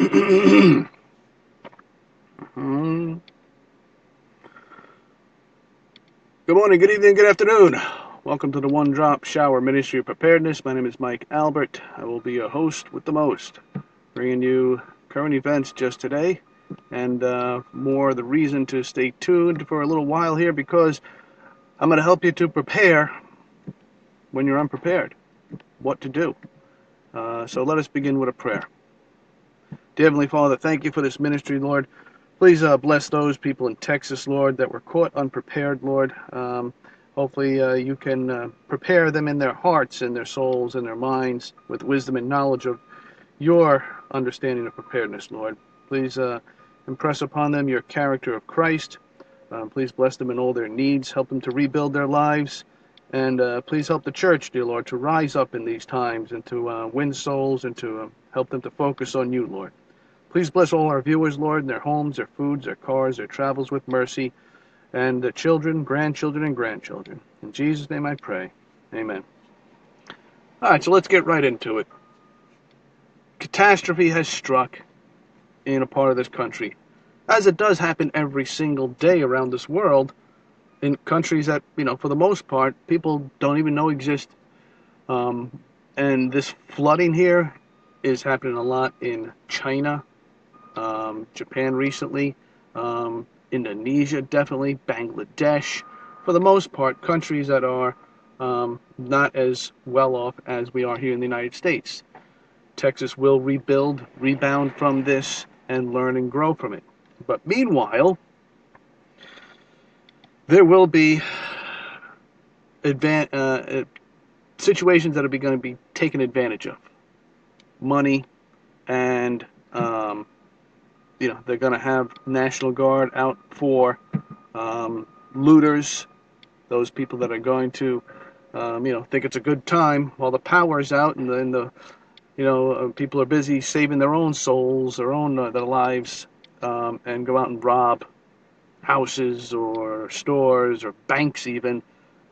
Good morning, good evening, good afternoon. Welcome to the One Drop Shower Ministry of Preparedness. My name is Mike Albert. I will be your host with the most, bringing you current events just today and more the reason to stay tuned for a little while here, because I'm going to help you to prepare when you're unprepared, what to do. So let us begin with a prayer. Dear Heavenly Father, thank you for this ministry, Lord. Please bless those people in Texas, Lord, that were caught unprepared, Lord. Hopefully you can prepare them in their hearts and their souls and their minds with wisdom and knowledge of your understanding of preparedness, Lord. Please impress upon them your character of Christ. Please bless them in all their needs. Help them to rebuild their lives. And please help the church, dear Lord, to rise up in these times and to win souls and to help them to focus on you, Lord. Please bless all our viewers, Lord, in their homes, their foods, their cars, their travels with mercy, and their children, grandchildren, and grandchildren. In Jesus' name I pray. Amen. All right, so let's get right into it. Catastrophe has struck in a part of this country, as it does happen every single day around this world, in countries that, for the most part, people don't even know exist. And this flooding here is happening a lot in China, Japan recently, Indonesia definitely, Bangladesh. For the most part, countries that are not as well off as we are here in the United States. Texas will rebound from this, and learn and grow from it. But meanwhile, there will be situations that are going to be taken advantage of. Money, and they're going to have National Guard out for looters, those people that are going to, think it's a good time while the power is out, and then people are busy saving their own souls, their lives, and go out and rob houses or stores or banks even.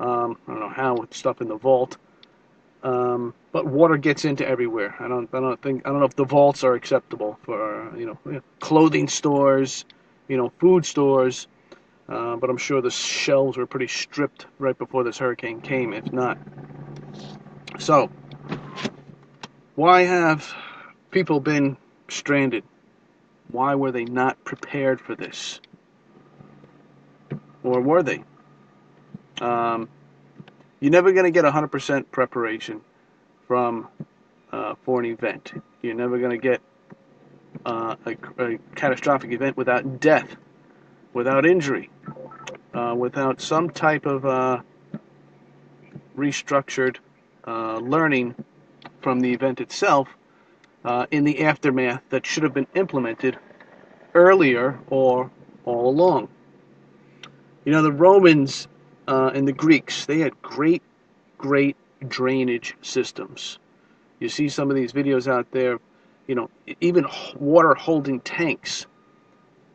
I don't know how, with stuff in the vault. But water gets into everywhere. I don't know if the vaults are acceptable for clothing stores, food stores. But I'm sure the shelves were pretty stripped right before this hurricane came, if not. So, why have people been stranded? Why were they not prepared for this? Or were they? You're never going to get 100% preparation for an event. You're never going to get a catastrophic event without death, without injury, without some type of restructured learning from the event itself in the aftermath that should have been implemented earlier or all along. The Romans and the Greeks, they had great drainage systems. You see some of these videos out there, even water holding tanks,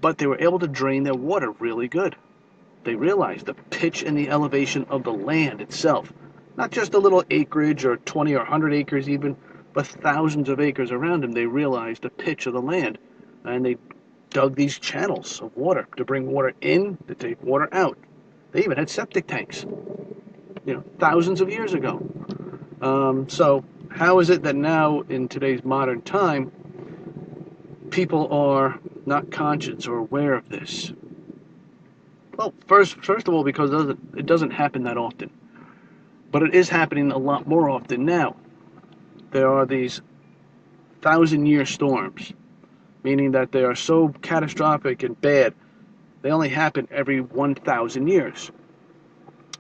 but they were able to drain their water really good. They realized the pitch and the elevation of the land itself, not just a little acreage or 20 or 100 acres even, but thousands of acres around them. They realized the pitch of the land, and they dug these channels of water to bring water in, to take water out. They even had septic tanks, thousands of years ago. So how is it that now, in today's modern time, people are not conscious or aware of this? Well, first of all, because it doesn't happen that often. But it is happening a lot more often now. There are these 1,000-year storms, meaning that they are so catastrophic and bad, they only happen every 1,000 years.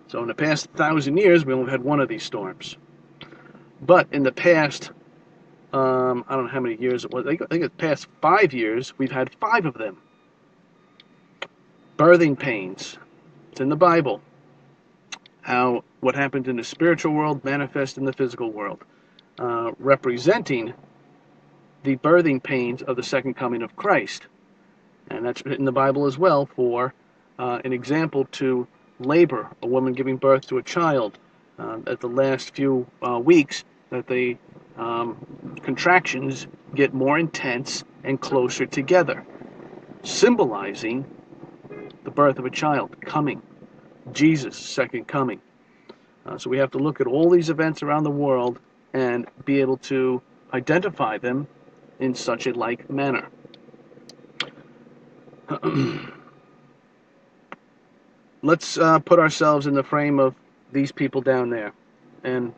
So in the past 1,000 years, we only had one of these storms. But in the past, I don't know how many years it was. I think the past 5 years, we've had 5 of them. Birthing pains. It's in the Bible. How what happens in the spiritual world manifests in the physical world, representing the birthing pains of the second coming of Christ. And that's in the Bible as well for an example to labor, a woman giving birth to a child at the last few weeks that they contractions get more intense and closer together, symbolizing the birth of a child coming, Jesus' second coming. So we have to look at all these events around the world and be able to identify them in such a like manner. Let's put ourselves in the frame of these people down there. And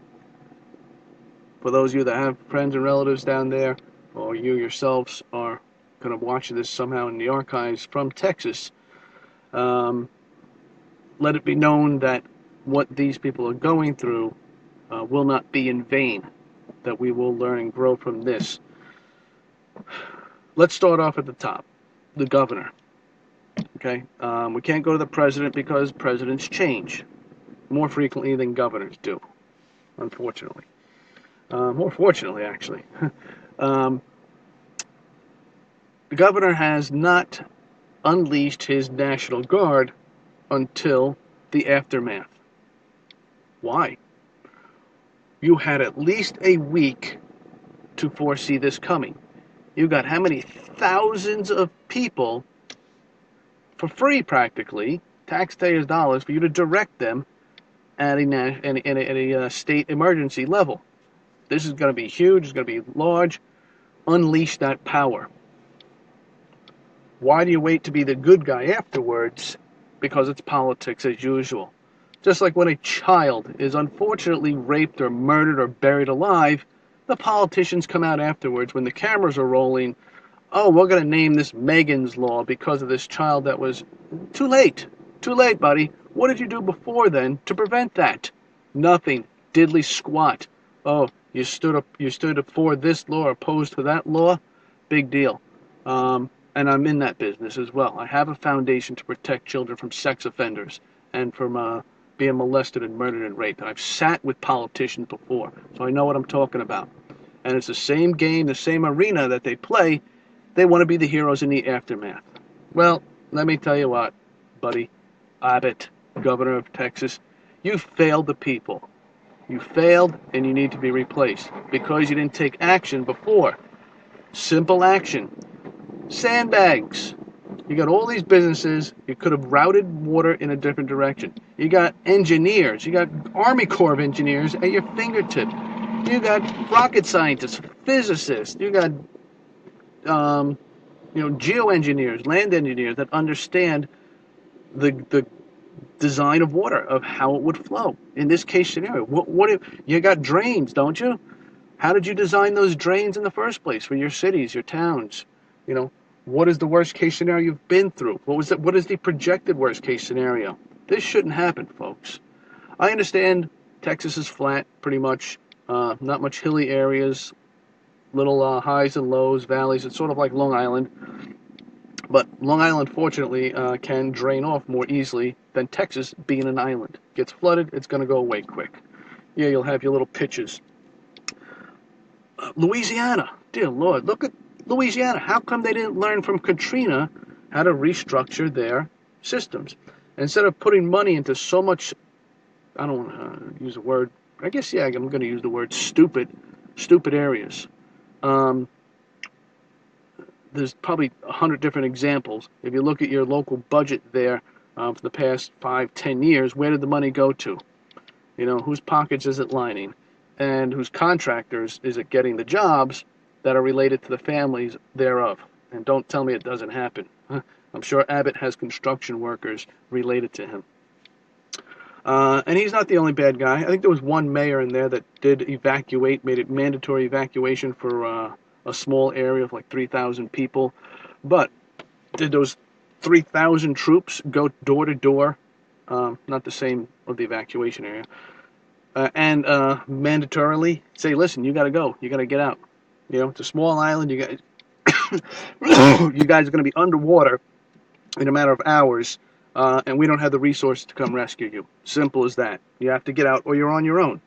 for those of you that have friends and relatives down there, or you yourselves are going to watch this somehow in the archives from Texas, let it be known that what these people are going through will not be in vain, that we will learn and grow from this. Let's start off at the top, the governor. Okay, we can't go to the president because presidents change more frequently than governors do, unfortunately. More fortunately, actually. The governor has not unleashed his National Guard until the aftermath. Why? You had at least a week to foresee this coming. You got how many thousands of people for free, practically, taxpayers' dollars, for you to direct them at a state emergency level. This is going to be huge. It's going to be large. Unleash that power. Why do you wait to be the good guy afterwards? Because it's politics as usual. Just like when a child is unfortunately raped or murdered or buried alive, the politicians come out afterwards when the cameras are rolling. Oh, we're going to name this Megan's Law because of this child that was... Too late. Too late, buddy. What did you do before then to prevent that? Nothing. Diddly squat. Oh, you stood up for this law, opposed to that law? Big deal. And I'm in that business as well. I have a foundation to protect children from sex offenders and from being molested and murdered and raped. And I've sat with politicians before, so I know what I'm talking about. And it's the same game, the same arena that they play. They want to be the heroes in the aftermath. Well, let me tell you what, buddy, Abott, governor of Texas, you failed the people. You failed, and you need to be replaced because you didn't take action before. Simple action. Sandbags. You got all these businesses. You could have routed water in a different direction. You got engineers. You got Army Corps of Engineers at your fingertip. You got rocket scientists, physicists. You got geoengineers, land engineers that understand the design of water, of how it would flow. In this case scenario, what if you got drains, don't you? How did you design those drains in the first place for your cities, your towns? What is the worst case scenario you've been through? What is the projected worst case scenario? This shouldn't happen, folks. I understand Texas is flat, pretty much. Not much hilly areas, little highs and lows, valleys. It's sort of like Long Island. But Long Island, fortunately, can drain off more easily than Texas, being an island. Gets flooded, it's going to go away quick. Yeah, you'll have your little pitches. Louisiana, dear Lord, look at Louisiana. How come they didn't learn from Katrina how to restructure their systems? Instead of putting money into so much, I don't want to use the word, I guess, yeah, I'm going to use the word stupid areas. There's probably 100 different examples. If you look at your local budget there for the past 5-10 years, where did the money go to? Whose pockets is it lining? And whose contractors is it getting the jobs that are related to the families thereof? And don't tell me it doesn't happen. I'm sure Abbott has construction workers related to him. And he's not the only bad guy. I think there was one mayor in there that did made it mandatory evacuation for a small area of like 3,000 people. But did those 3,000 troops go door to door? Not the same of the evacuation area. And mandatorily say, listen, you got to go. You got to get out. It's a small island. You guys are going to be underwater in a matter of hours, and we don't have the resources to come rescue you. Simple as that. You have to get out, or you're on your own.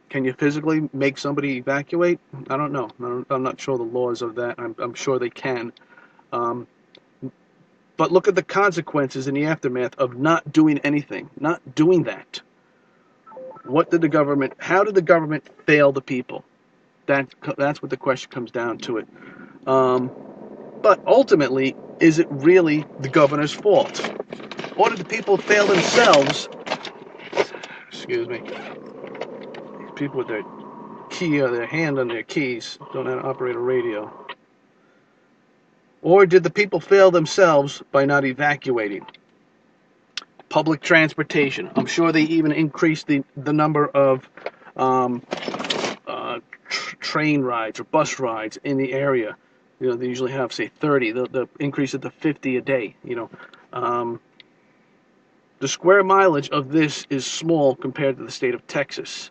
Can you physically make somebody evacuate? I don't know. I'm not sure the laws of that. I'm sure they can. But look at the consequences in the aftermath of not doing anything, not doing that. How did the government fail the people? That's what the question comes down to it. But ultimately, is it really the governor's fault? Or did the people fail themselves? Excuse me. These people with their hand on their keys don't know how to operate a radio. Or did the people fail themselves by not evacuating? Public transportation. I'm sure they even increased the number of train rides or bus rides in the area. They usually have, say, 30. They'll increase it to 50 a day. The square mileage of this is small compared to the state of Texas,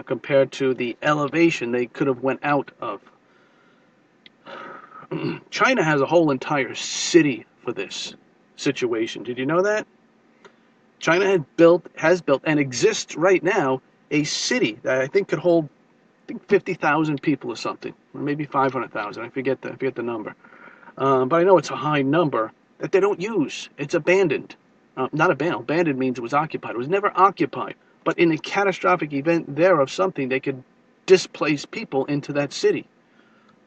compared to the elevation they could have went out of. China has a whole entire city for this situation. Did you know that? China has built, and exists right now, a city that I think could hold 50,000 people or something, or maybe 500,000. I forget the number. But I know it's a high number that they don't use. It's abandoned. Not abandoned. Abandoned means it was occupied. It was never occupied. But in a catastrophic event thereof something, they could displace people into that city.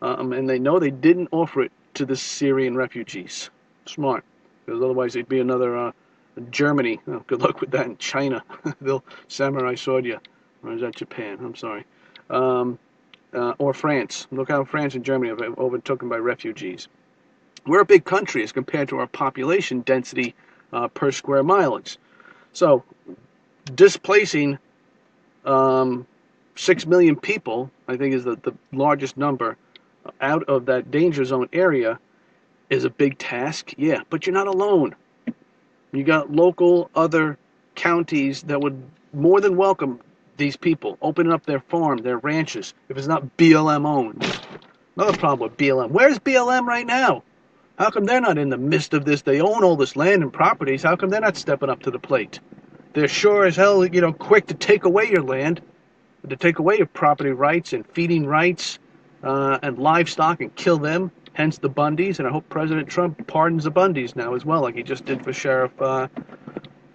And they know they didn't offer it to the Syrian refugees. Smart. Because otherwise it'd be another Germany. Oh, good luck with that in China. They'll samurai sword you. Or is that Japan? I'm sorry. Or France. Look how France and Germany are overtaken by refugees. We're a big country as compared to our population density per square mileage. So displacing 6 million people, I think, is the largest number out of that danger zone area, is a big task. Yeah, but you're not alone. You got local other counties that would more than welcome these people, opening up their farm, their ranches, if it's not BLM owned. Another problem with BLM. Where's BLM right now? How come they're not in the midst of this? They own all this land and properties. How come they're not stepping up to the plate? They're sure as hell, quick to take away your land, to take away your property rights and feeding rights and livestock and kill them. Hence the Bundys, and I hope President Trump pardons the Bundys now as well, like he just did for Sheriff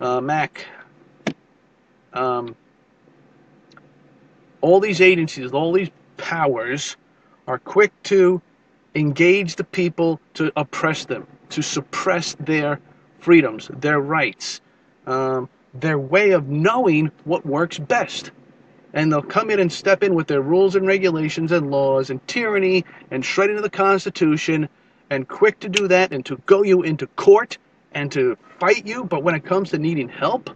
Mack. All these agencies, all these powers are quick to engage the people to oppress them, to suppress their freedoms, their rights, their way of knowing what works best. And they'll come in and step in with their rules and regulations and laws and tyranny and shredding of the Constitution, and quick to do that and to go you into court and to fight you. But when it comes to needing help,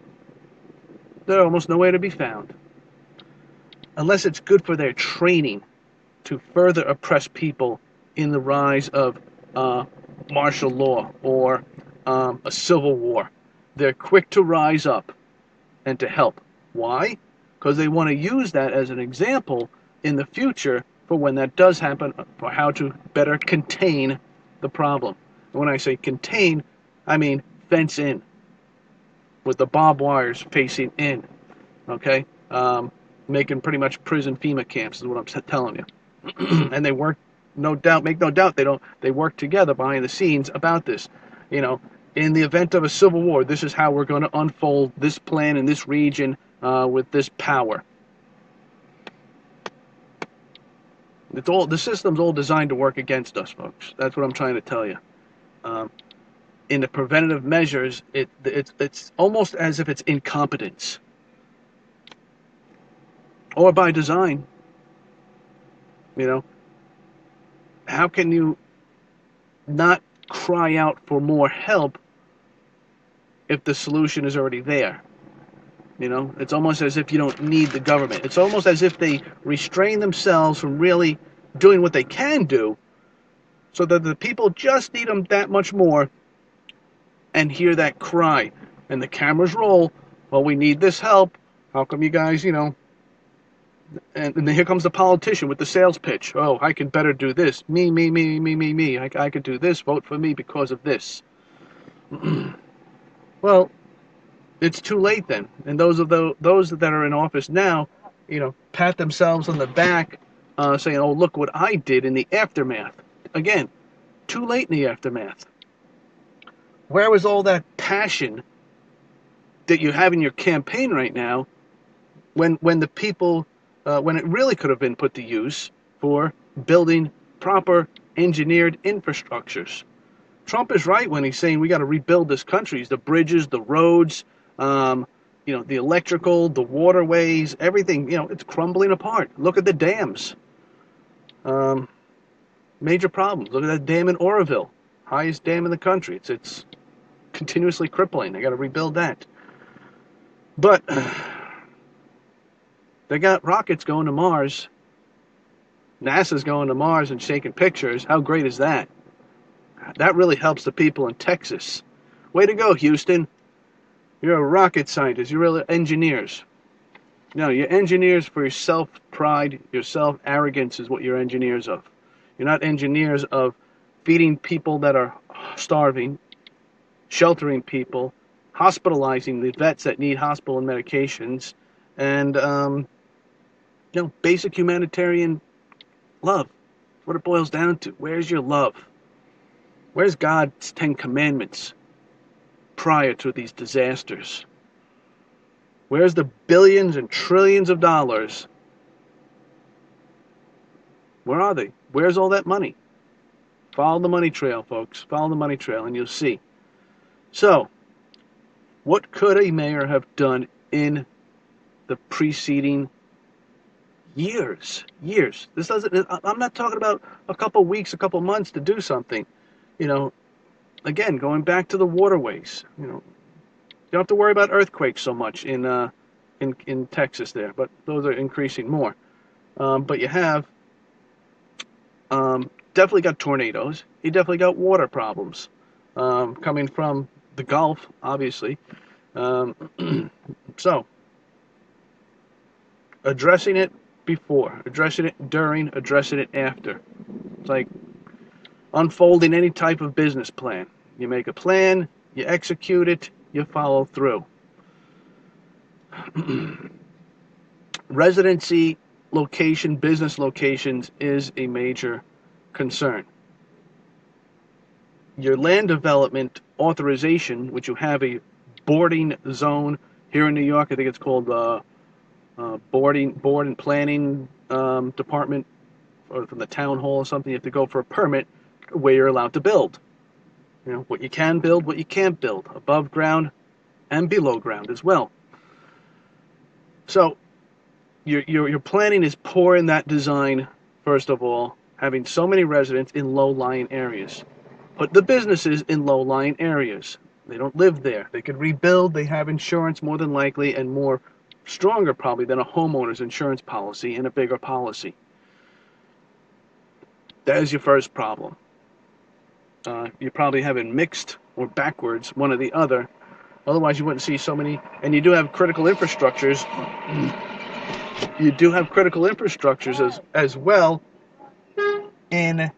they're almost nowhere to be found. Unless it's good for their training to further oppress people in the rise of martial law or a civil war. They're quick to rise up and to help. Why? Because they want to use that as an example in the future for when that does happen, for how to better contain the problem. And when I say contain, I mean fence in, with the barbed wires facing in, okay? Making pretty much prison FEMA camps is what I'm telling you. And they work, make no doubt, they work together behind the scenes about this. In the event of a civil war, this is how we're going to unfold this plan in this region with this power. The system's all designed to work against us, folks. That's what I'm trying to tell you. In the preventative measures, it's almost as if it's incompetence. Or by design. How can you not cry out for more help if the solution is already there? It's almost as if you don't need the government. It's almost as if they restrain themselves from really doing what they can do, so that the people just need them that much more and hear that cry. And the cameras roll. Well, we need this help. How come you guys, and then here comes the politician with the sales pitch. Oh, I can better do this. Me. I could do this. Vote for me because of this. Well, it's too late then. And those that are in office now, pat themselves on the back, saying, "Oh, look what I did in the aftermath." Again, too late in the aftermath. Where was all that passion that you have in your campaign right now when the people, when it really could have been put to use for building proper engineered infrastructures. Trump is right when he's saying we got to rebuild this country. The bridges, the roads, the electrical, the waterways, everything. It's crumbling apart. Look at the dams. Major problems. Look at that dam in Oroville, highest dam in the country. It's continuously crippling. They got to rebuild that. But they got rockets going to Mars. NASA's going to Mars and shaking pictures. How great is that? That really helps the people in Texas. Way to go, Houston. You're a rocket scientist. You're really engineers. No, you're engineers for your self-pride, your self-arrogance is what you're engineers of. You're not engineers of feeding people that are starving, sheltering people, hospitalizing the vets that need hospital and medications, and basic humanitarian love. That's what it boils down to. Where's your love? Where's God's 10 Commandments prior to these disasters? Where's the billions and trillions of dollars? Where are they? Where's all that money? Follow the money trail, folks. Follow the money trail and you'll see. So, what could a mayor have done in the preceding years? This doesn't. I'm not talking about a couple weeks, a couple months to do something. Again, going back to the waterways. You don't have to worry about earthquakes so much in Texas there, but those are increasing more. But you have definitely got tornadoes. You definitely got water problems coming from the Gulf, obviously. So, addressing it before, addressing it during, addressing it after. It's like unfolding any type of business plan. You make a plan, you execute it, you follow through. Residency location, business locations is a major concern. Your land development authorization, which you have a boarding zone here in New York, I think it's called board and planning department, or from the town hall or something. You have to go for a permit where you're allowed to build. What you can build, what you can't build, above ground and below ground as well. So your planning is poor in that design, first of all, having so many residents in low-lying areas. Put the businesses in low-lying areas. They don't live there. They could rebuild. They have insurance more than likely, and more stronger probably than a homeowner's insurance policy and a bigger policy. That is your first problem. You probably have it mixed or backwards, one or the other. Otherwise, you wouldn't see so many. And you do have critical infrastructures. You do have critical infrastructures as well in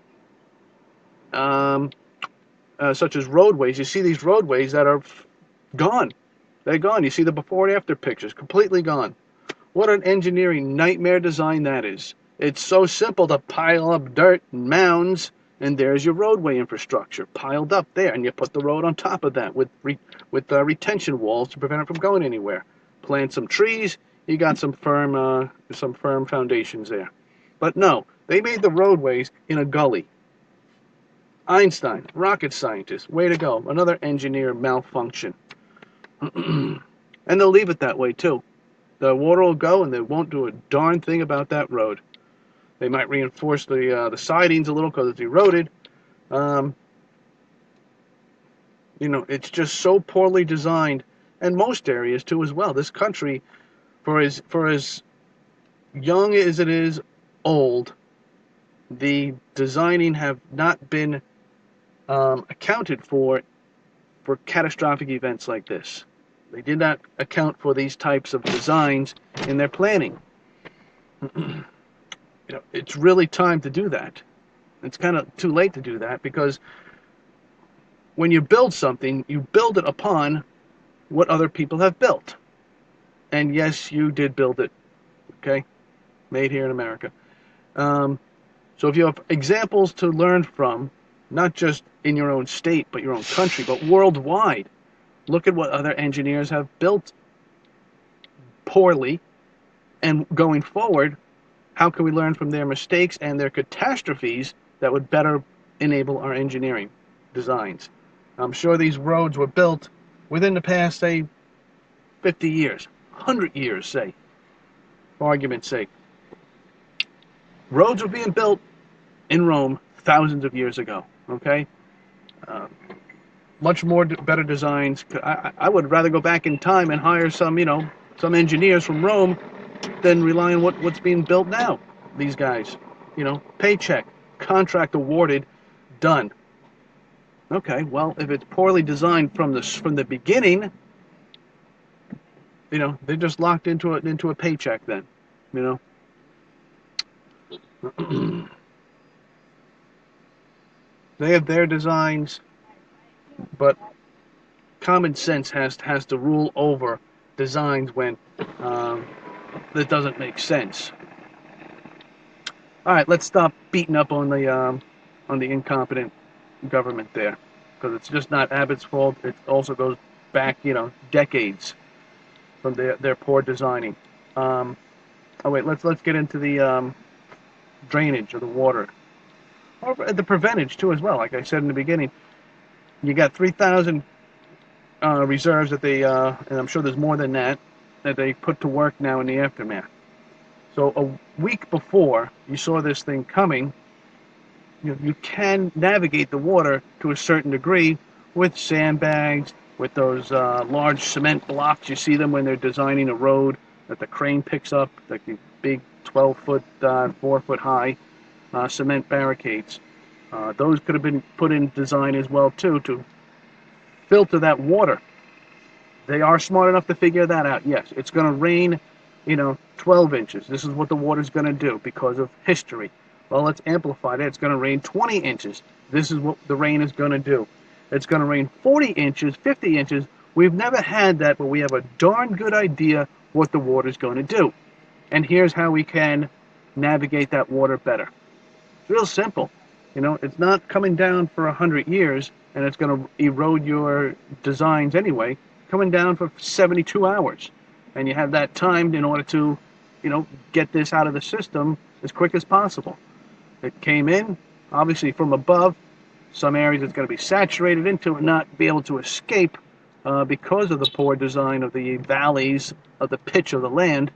such as roadways. You see these roadways that are gone. They're gone. You see the before and after pictures, completely gone. What an engineering nightmare design that is. It's so simple to pile up dirt and mounds, and there's your roadway infrastructure piled up there, and you put the road on top of that with retention walls to prevent it from going anywhere. Plant some trees, you got some firm foundations there. But no, they made the roadways in a gully. Einstein, rocket scientist, way to go. Another engineer malfunction. And they'll leave it that way too. The water will go and they won't do a darn thing about that road. They might reinforce the sidings a little because it's eroded. It's just so poorly designed, and most areas too as well. This country, for as young as it is old, the designing have not been accounted for catastrophic events like this. They did not account for these types of designs in their planning. It's really time to do that. It's kind of too late to do that, because when you build something, you build it upon what other people have built. And yes, you did build it, okay? Made here in America. So if you have examples to learn from, not just in your own state, but your own country, but worldwide, look at what other engineers have built poorly And going forward, how can we learn from their mistakes and their catastrophes that would better enable our engineering designs? I'm sure these roads were built within the past, say, 50 years, 100 years, say, for argument's sake. Roads were being built in Rome thousands of years ago, okay? Much more better designs. I would rather go back in time and hire some, some engineers from Rome than rely on what's being built now. These guys, paycheck, contract awarded, done. Okay, well, if it's poorly designed from the beginning, they're just locked into a paycheck then, They have their designs, but common sense has to rule over designs when that doesn't make sense. All right, let's stop beating up on the incompetent government there, because it's just not Abbott's fault. It also goes back, decades from their poor designing. Oh wait, let's get into the drainage of the water, or the preventage too as well. Like I said in the beginning, you got 3,000 reserves that they, and I'm sure there's more than that they put to work now in the aftermath. So a week before you saw this thing coming, you can navigate the water to a certain degree with sandbags, with those large cement blocks. You see them when they're designing a road that the crane picks up, like the big 12-foot, 4-foot high cement barricades. Those could have been put in design as well too, to filter that water. They are smart enough to figure that out. Yes, it's going to rain, 12 inches. This is what the water's going to do because of history. Well, let's amplify that. It's going to rain 20 inches. This is what the rain is going to do. It's going to rain 40 inches, 50 inches. We've never had that, but we have a darn good idea what the water's going to do. And here's how we can navigate that water better. It's real simple. It's not coming down for 100 years, and it's going to erode your designs anyway. Coming down for 72 hours. And you have that timed in order to, get this out of the system as quick as possible. It came in, obviously from above. Some areas it's going to be saturated into and not be able to escape because of the poor design of the valleys, of the pitch of the land.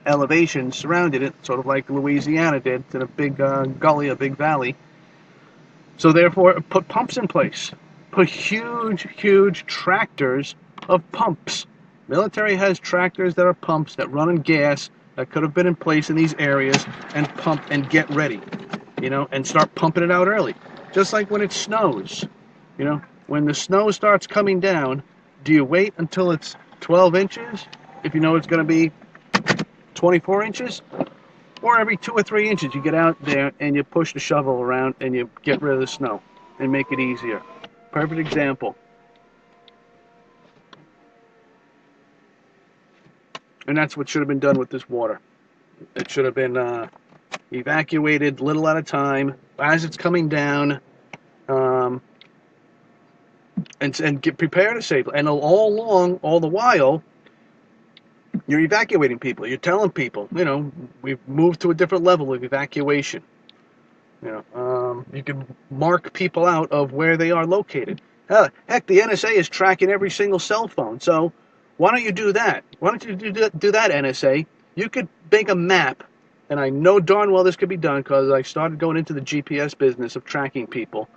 Elevation surrounded it, sort of like Louisiana did, in a big gully, a big valley. So therefore, put pumps in place. Put huge tractors of pumps. Military has tractors that are pumps that run on gas that could have been in place in these areas, and pump and get ready, and start pumping it out early. Just like when it snows, when the snow starts coming down, do you wait until it's 12 inches if you know it's going to be 24 inches? Or every 2 or 3 inches you get out there and you push the shovel around and you get rid of the snow and make it easier. Perfect example. And that's what should have been done with this water. It should have been evacuated little at a time as it's coming down, and get prepared to save. And all the while, you're evacuating people. You're telling people, we've moved to a different level of evacuation. You can mark people out of where they are located. Heck, the NSA is tracking every single cell phone. So why don't you do that? Why don't you do that, NSA? You could make a map, and I know darn well this could be done because I started going into the GPS business of tracking people.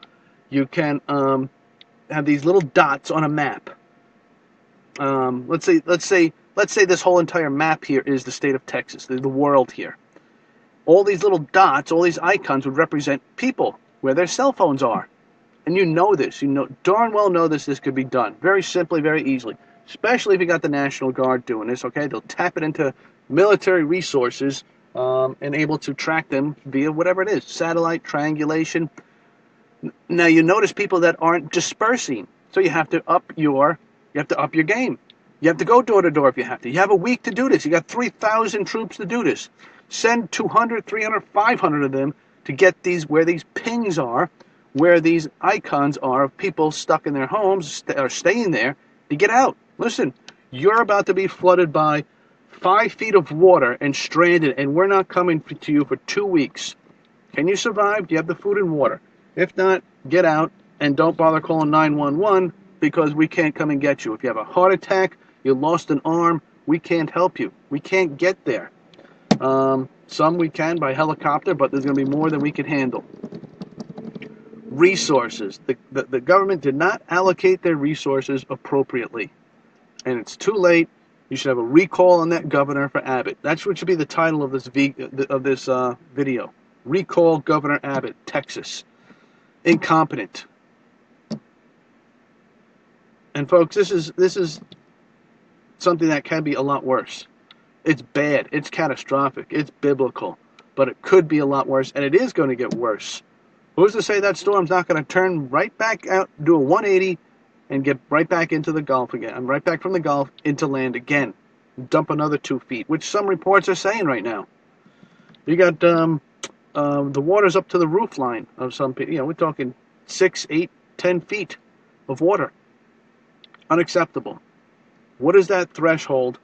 You can have these little dots on a map. Let's say this whole entire map here is the state of Texas, the world here. All these little dots, all these icons would represent people where their cell phones are. And this. Darn well know this could be done. Very simply, very easily. Especially if you got the National Guard doing this, okay? They'll tap it into military resources and able to track them via whatever it is. Satellite, triangulation. Now you notice people that aren't dispersing. So you have to up your game. You have to go door to door if you have to. You have a week to do this. You got 3,000 troops to do this. Send 200, 300, 500 of them to get where these pings are, where these icons are of people stuck in their homes or staying there to get out. Listen, you're about to be flooded by 5 feet of water and stranded, and we're not coming to you for 2 weeks. Can you survive? Do you have the food and water? If not, get out and don't bother calling 911 because we can't come and get you. If you have a heart attack, you lost an arm, we can't help you. We can't get there. Some we can by helicopter, but there's going to be more than we can handle. Resources. The government did not allocate their resources appropriately. And it's too late. You should have a recall on that governor for Abbott. That's what should be the title of this video. Recall Governor Abbott, Texas. Incompetent. And folks, this is something that can be a lot worse. It's bad. It's catastrophic. It's biblical. But it could be a lot worse, and it is going to get worse. Who's to say that storm's not going to turn right back out, do a 180, and get right back into the Gulf again? I'm right back from the Gulf into land again. Dump another 2 feet, which some reports are saying right now. You got the water's up to the roof line of some people. We're talking 6, 8, 10 feet of water. Unacceptable. What is that threshold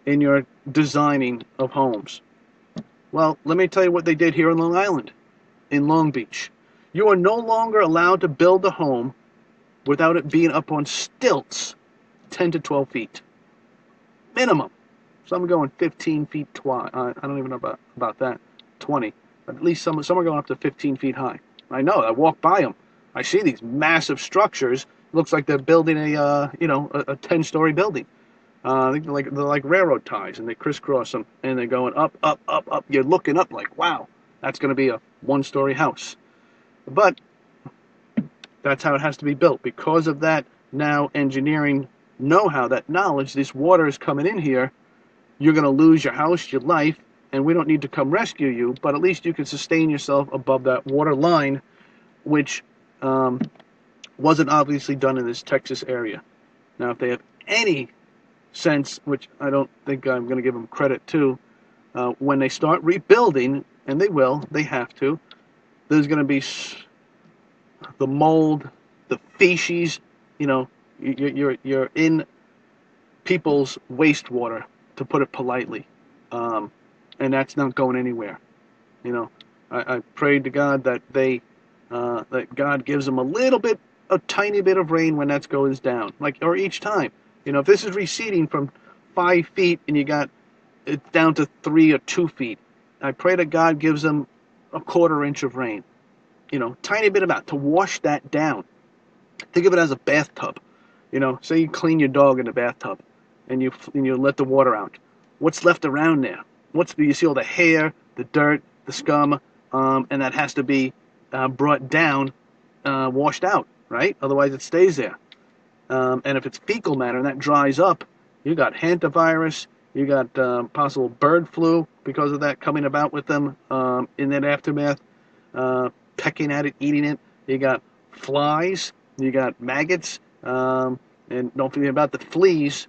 in your designing of homes? Well, let me tell you what they did here on Long Island, in Long Beach. You are no longer allowed to build a home without it being up on stilts, 10 to 12 feet. Minimum. Some are going 15 feet, I don't even know about that, 20. But at least some are going up to 15 feet high. I know, I walk by them. I see these massive structures. It looks like they're building a 10-story building. They're like railroad ties, and they crisscross them, and they're going up, up, up, up. You're looking up like, wow, that's going to be a 1-story house. But that's how it has to be built. Because of that now engineering know-how, that knowledge, this water is coming in here, you're going to lose your house, your life, and we don't need to come rescue you, but at least you can sustain yourself above that water line, which wasn't obviously done in this Texas area. Now, if they have any sense, which I don't think I'm going to give them credit to, when they start rebuilding, and they will, they have to, there's going to be the mold, the feces, you're in people's wastewater, to put it politely, and that's not going anywhere. I prayed to God that that God gives them a tiny bit of rain when that goes down, or each time. If this is receding from 5 feet and you got it down to 3 or 2 feet, I pray that God gives them a 1/4 inch of rain. Tiny bit amount to wash that down. Think of it as a bathtub. Say you clean your dog in the bathtub, and you let the water out. What's left around there? You see all the hair, the dirt, the scum, and that has to be brought down, washed out, right? Otherwise, it stays there. And if it's fecal matter and that dries up, you got hantavirus, you got possible bird flu because of that coming about with them in that aftermath, pecking at it, eating it. You got flies, you got maggots, and don't forget about the fleas.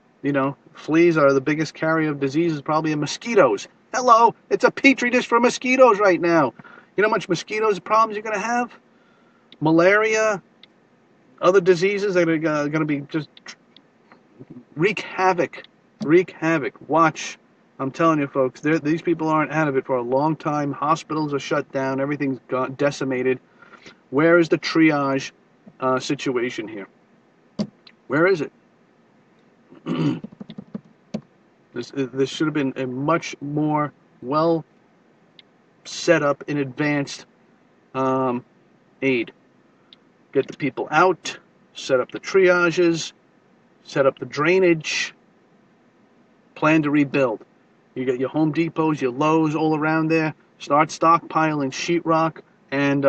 Fleas are the biggest carrier of diseases, probably in mosquitoes. Hello, it's a petri dish for mosquitoes right now. You know how much mosquitoes problems you're going to have? Malaria, other diseases that are going to be just wreak havoc. Watch. I'm telling you, folks, these people aren't out of it for a long time. Hospitals are shut down. Everything's decimated. Where is the triage situation here? Where is it? This should have been a much more well set up in advanced aid. Get the people out, set up the triages, set up the drainage, plan to rebuild. You got your Home Depots, your Lowe's all around there. Start stockpiling sheetrock and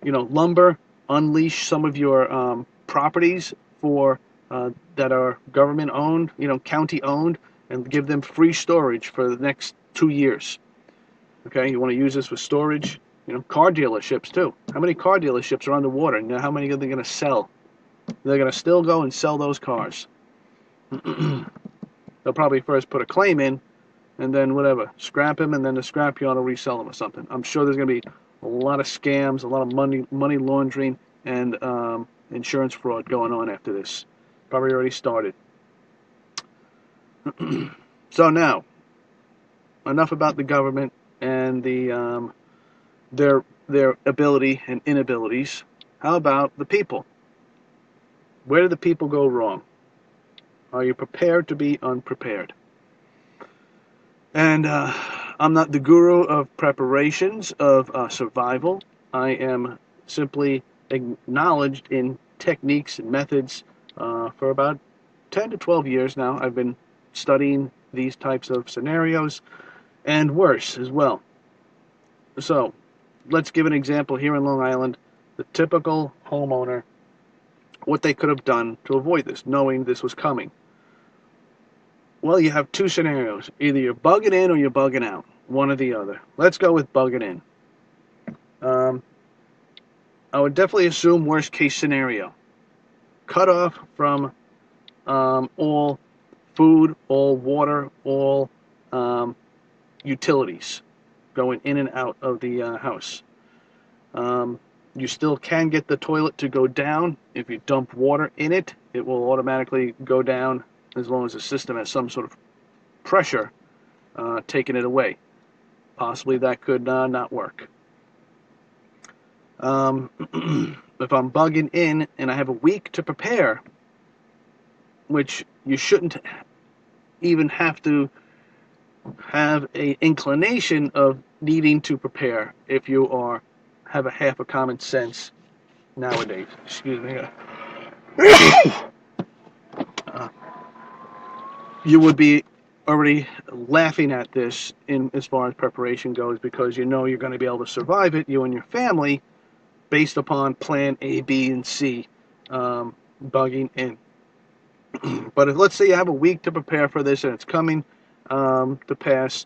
lumber. Unleash some of your properties that are government owned, county owned, and give them free storage for the next 2 years. Okay, you want to use this for storage. Car dealerships too. How many car dealerships are underwater? How many are they going to sell? They're going to still go and sell those cars. They'll probably first put a claim in, and then scrap him, and then the scrapyard will resell them or something. I'm sure there's going to be a lot of scams, a lot of money laundering, and insurance fraud going on after this. Probably already started. So now, enough about the government and their ability and inabilities. How about the people? Where do the people go wrong? Are you prepared to be unprepared? And I'm not the guru of preparations of survival. I am simply acknowledged in techniques and methods for about 10 to 12 years now. I've been studying these types of scenarios and worse as well. So let's give an example here in Long Island. The typical homeowner, what they could have done to avoid this, knowing this was coming. Well, you have two scenarios. Either you're bugging in or you're bugging out. One or the other. Let's go with bugging in. I would definitely assume worst case scenario. Cut off from all food, all water, all utilities going in and out of the house. You still can get the toilet to go down. If you dump water in it, it will automatically go down as long as the system has some sort of pressure taking it away. Possibly that could not work. If I'm bugging in and I have a week to prepare, which you shouldn't even have to have an inclination of needing to prepare if you have a half a common sense nowadays. Excuse me. You would be already laughing at this in as far as preparation goes, because you know you're going to be able to survive it, you and your family, based upon plan A, B, and C, bugging in. But if, let's say, you have a week to prepare for this and it's coming to pass,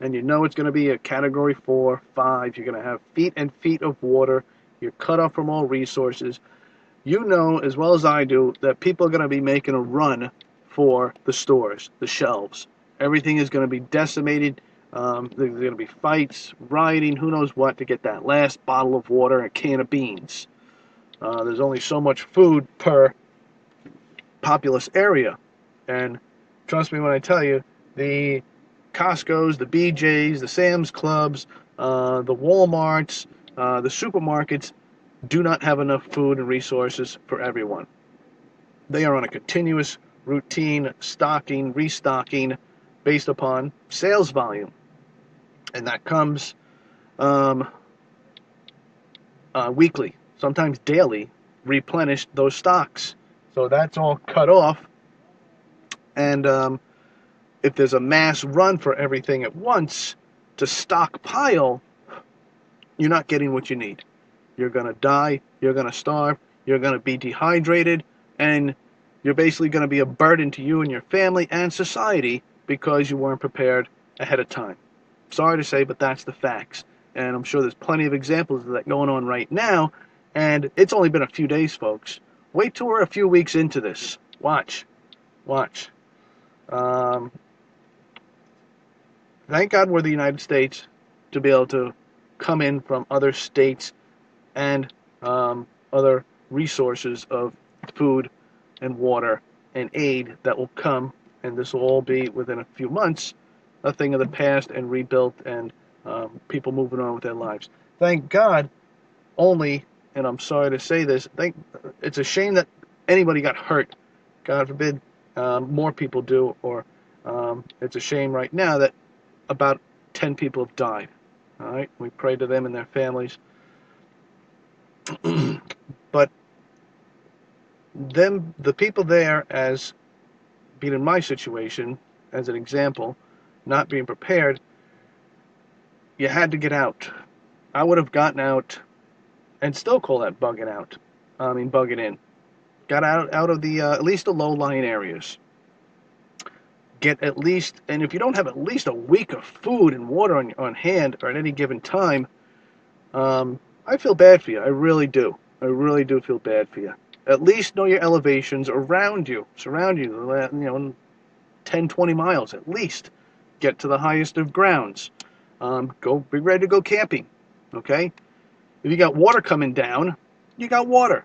and you know it's going to be a category 4, 5, you're going to have feet and feet of water, you're cut off from all resources, you know as well as I do that people are going to be making a run for the stores, the shelves. Everything is going to be decimated. There's going to be fights, rioting, who knows what, to get that last bottle of water and a can of beans. There's only so much food per populous area. And trust me when I tell you, the Costco's, the BJ's, the Sam's Clubs, the Walmarts, the supermarkets do not have enough food and resources for everyone. They are on a continuous routine stocking, restocking based upon sales volume. And that comes weekly, sometimes daily, replenish those stocks. So that's all cut off. And if there's a mass run for everything at once to stockpile, you're not getting what you need. You're going to die, you're going to starve, you're going to be dehydrated, and you're basically going to be a burden to you and your family and society because you weren't prepared ahead of time. Sorry to say, but that's the facts. And I'm sure there's plenty of examples of that going on right now. And it's only been a few days, folks. Wait till we're a few weeks into this. Watch. Thank God we're the United States to be able to come in from other states and other resources of food and water and aid that will come, and this will all be within a few months, a thing of the past and rebuilt, and people moving on with their lives. Thank God only, and I'm sorry to say this, it's a shame that anybody got hurt. God forbid more people do, or it's a shame right now that about 10 people have died. All right, we pray to them and their families. But the people there, as being in my situation, as an example, not being prepared, you had to get out. I would have gotten out and still call that bugging out. Bugging in. Got out of the at least the low-lying areas. Get at least, and if you don't have at least a week of food and water on hand or at any given time, I feel bad for you. I really do. I really do feel bad for you. At least know your elevations around you, surround you, 10, 20 miles at least. Get to the highest of grounds. Be ready to go camping, okay? If you got water coming down, you got water.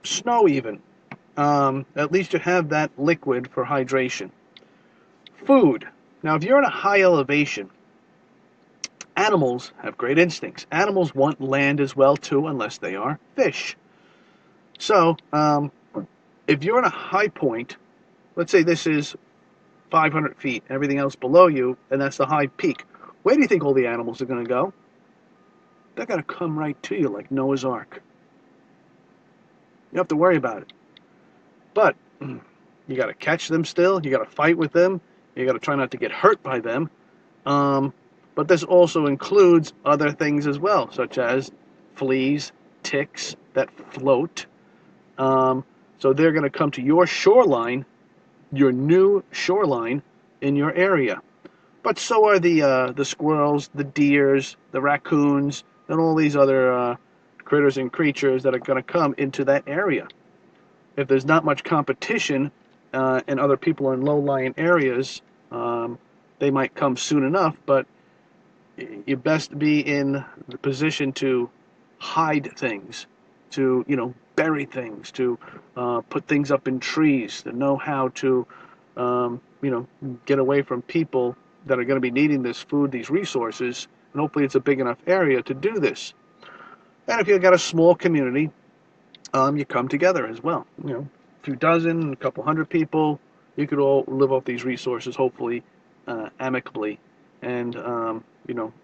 Snow even. At least you have that liquid for hydration. Food. Now, if you're in a high elevation, animals have great instincts. Animals want land as well, too, unless they are fish. So, if you're in a high point, let's say this is 500 feet, everything else below you, and that's the high peak, where do you think all the animals are going to go? They're going to come right to you like Noah's Ark. You don't have to worry about it. But you got to catch them still. You got to fight with them. You got to try not to get hurt by them. But this also includes other things as well, such as fleas, ticks that float. So they're going to come to your shoreline, your new shoreline in your area. But so are the squirrels, the deers, the raccoons, and all these other critters and creatures that are going to come into that area. If there's not much competition and other people are in low-lying areas, they might come soon enough, but you best be in the position to hide things, to, bury things, to put things up in trees, to know how to, get away from people that are going to be needing this food, these resources, and hopefully it's a big enough area to do this. And if you've got a small community, you come together as well. A few dozen, a couple hundred people, you could all live off these resources, hopefully, amicably, and,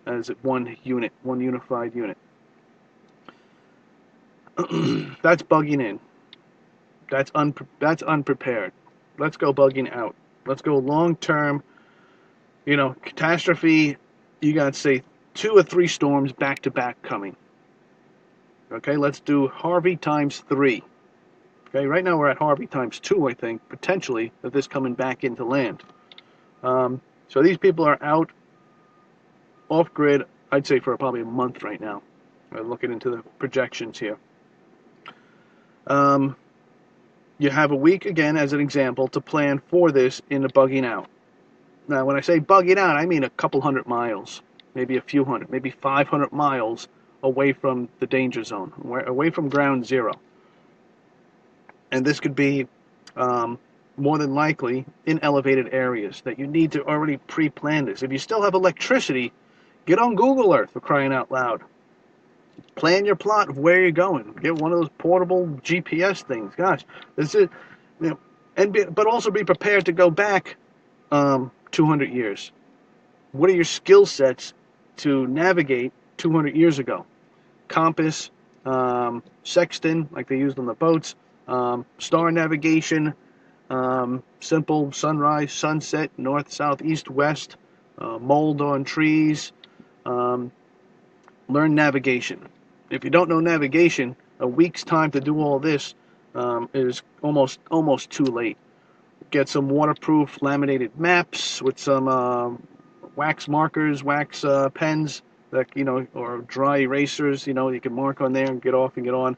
as one unit, one unified unit. That's bugging in. That's unprepared. Let's go bugging out. Let's go long-term, catastrophe. You got to say 2 or 3 storms back-to-back coming. Okay, let's do Harvey times 3. Okay, right now we're at Harvey times 2, I think, potentially, of this coming back into land. So these people are out off-grid, I'd say, for probably a month right now. I'm looking into the projections here. You have a week, again, as an example, to plan for this in the bugging out. Now, when I say bugging out, I mean a couple hundred miles, maybe a few hundred, maybe 500 miles away from the danger zone, away from ground zero. And this could be more than likely in elevated areas that you need to already pre-plan this. If you still have electricity, get on Google Earth, for crying out loud. Plan your plot of where you're going. Get one of those portable GPS things. Gosh, this is, but also be prepared to go back 200 years. What are your skill sets to navigate 200 years ago? Compass, sextant, like they used on the boats, star navigation, simple sunrise, sunset, north, south, east, west, mold on trees. Learn navigation. If you don't know navigation, a week's time to do all this is almost too late. Get some waterproof laminated maps with some wax markers, wax pens, that or dry erasers. You can mark on there and get off and get on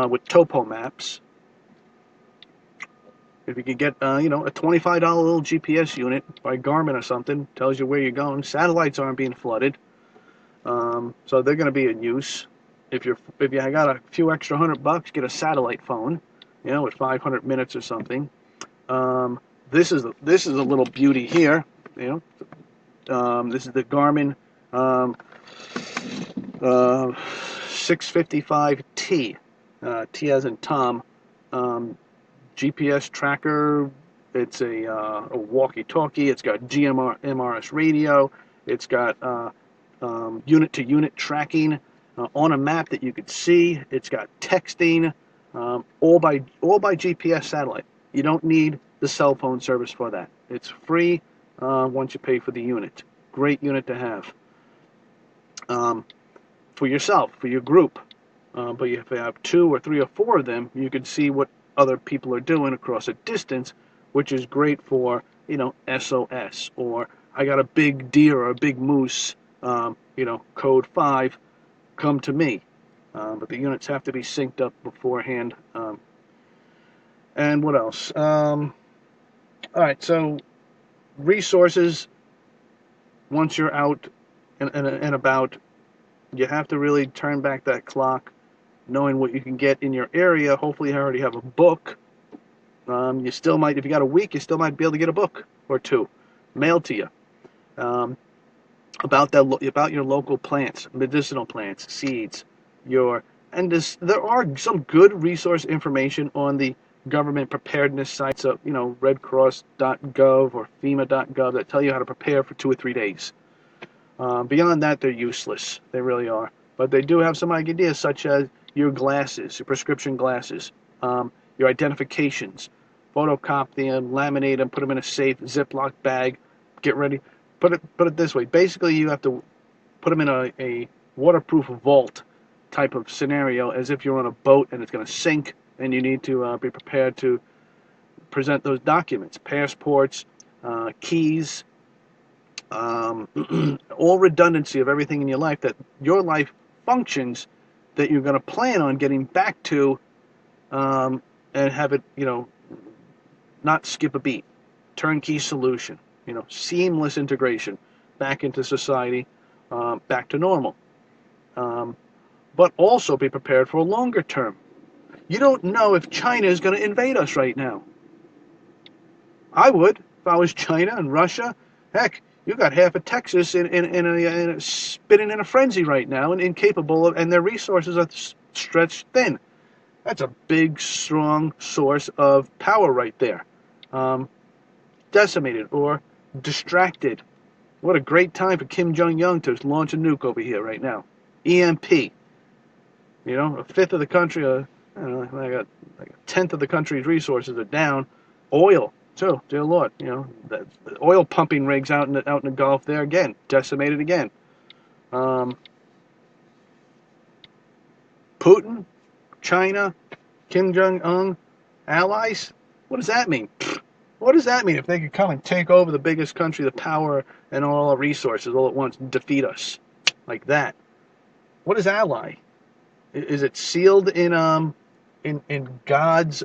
with topo maps. If you could get a $25 little GPS unit by Garmin or something, tells you where you're going. Satellites aren't being flooded. So they're going to be in use. If you got a few extra $100, get a satellite phone, with 500 minutes or something. This is a little beauty here. This is the Garmin 655T, T as in Tom, GPS tracker. It's a walkie-talkie. It's got GMRS radio. It's got unit-to-unit tracking on a map that you could see. It's got texting, all by GPS satellite. You don't need the cell phone service for that. It's free once you pay for the unit. Great unit to have for yourself, for your group. But if you have 2 or 3 or 4 of them, you can see what other people are doing across a distance, which is great for SOS, or I got a big deer or a big moose. Code 5, come to me. But the units have to be synced up beforehand. And what else? All right, so resources, once you're out and about, you have to really turn back that clock, knowing what you can get in your area. Hopefully you already have a book. You still might, if you got a week, you still might be able to get a book or 2. mailed to you. Um, about your local plants, medicinal plants, seeds, there are some good resource information on the government preparedness sites of redcross.gov or FEMA.gov that tell you how to prepare for 2 or 3 days. Beyond that, they're useless. They really are. But they do have some ideas, such as your glasses, your prescription glasses, your identifications. Photocopy them, laminate them, put them in a safe Ziploc bag. Get ready. Put it this way. Basically, you have to put them in a waterproof vault type of scenario, as if you're on a boat and it's going to sink, and you need to be prepared to present those documents, passports, keys, all redundancy of everything in your life, that your life functions, that you're going to plan on getting back to, and have it, not skip a beat. Turnkey solution, seamless integration back into society, back to normal. But also be prepared for a longer term. You don't know if China is going to invade us right now. I would, if I was China and Russia. Heck, you got half of Texas spinning in a frenzy right now, and incapable of, and their resources are stretched thin. That's a big, strong source of power right there. Decimated or distracted. What a great time for Kim Jong-un to launch a nuke over here right now. EMP. A fifth of the country, like a tenth of the country's resources are down. Oil, too, dear Lord. The oil pumping rigs out in the Gulf there again, decimated again. Putin, China, Kim Jong-un, allies. What does that mean? What does that mean if they could come and take over the biggest country, the power, and all our resources all at once, and defeat us like that? What is ally? Is it sealed in God's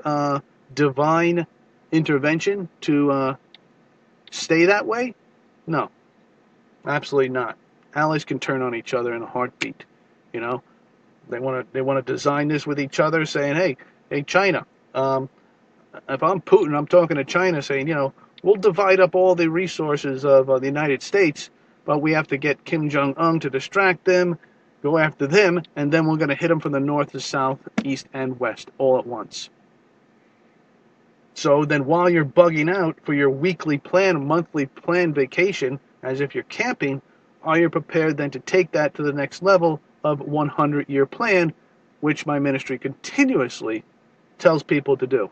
divine intervention to stay that way? No, absolutely not. Allies can turn on each other in a heartbeat. They want to design this with each other, saying, hey, China. If I'm Putin, I'm talking to China, saying, we'll divide up all the resources of the United States, but we have to get Kim Jong-un to distract them, go after them, and then we're going to hit them from the north to south, east, and west all at once. So then while you're bugging out for your weekly plan, monthly plan vacation, as if you're camping, are you prepared then to take that to the next level of 100-year plan, which my ministry continuously tells people to do?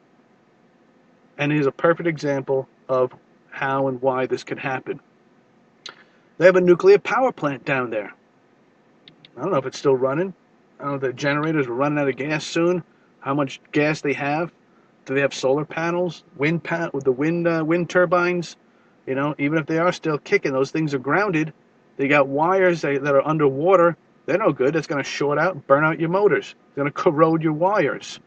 And it is a perfect example of how and why this can happen. They have a nuclear power plant down there. I don't know if it's still running. I don't know if the generators are running out of gas soon. How much gas they have. Do they have solar panels? Wind turbines? Even if they are still kicking, those things are grounded. They got wires that are underwater. They're no good. It's going to short out and burn out your motors. It's going to corrode your wires.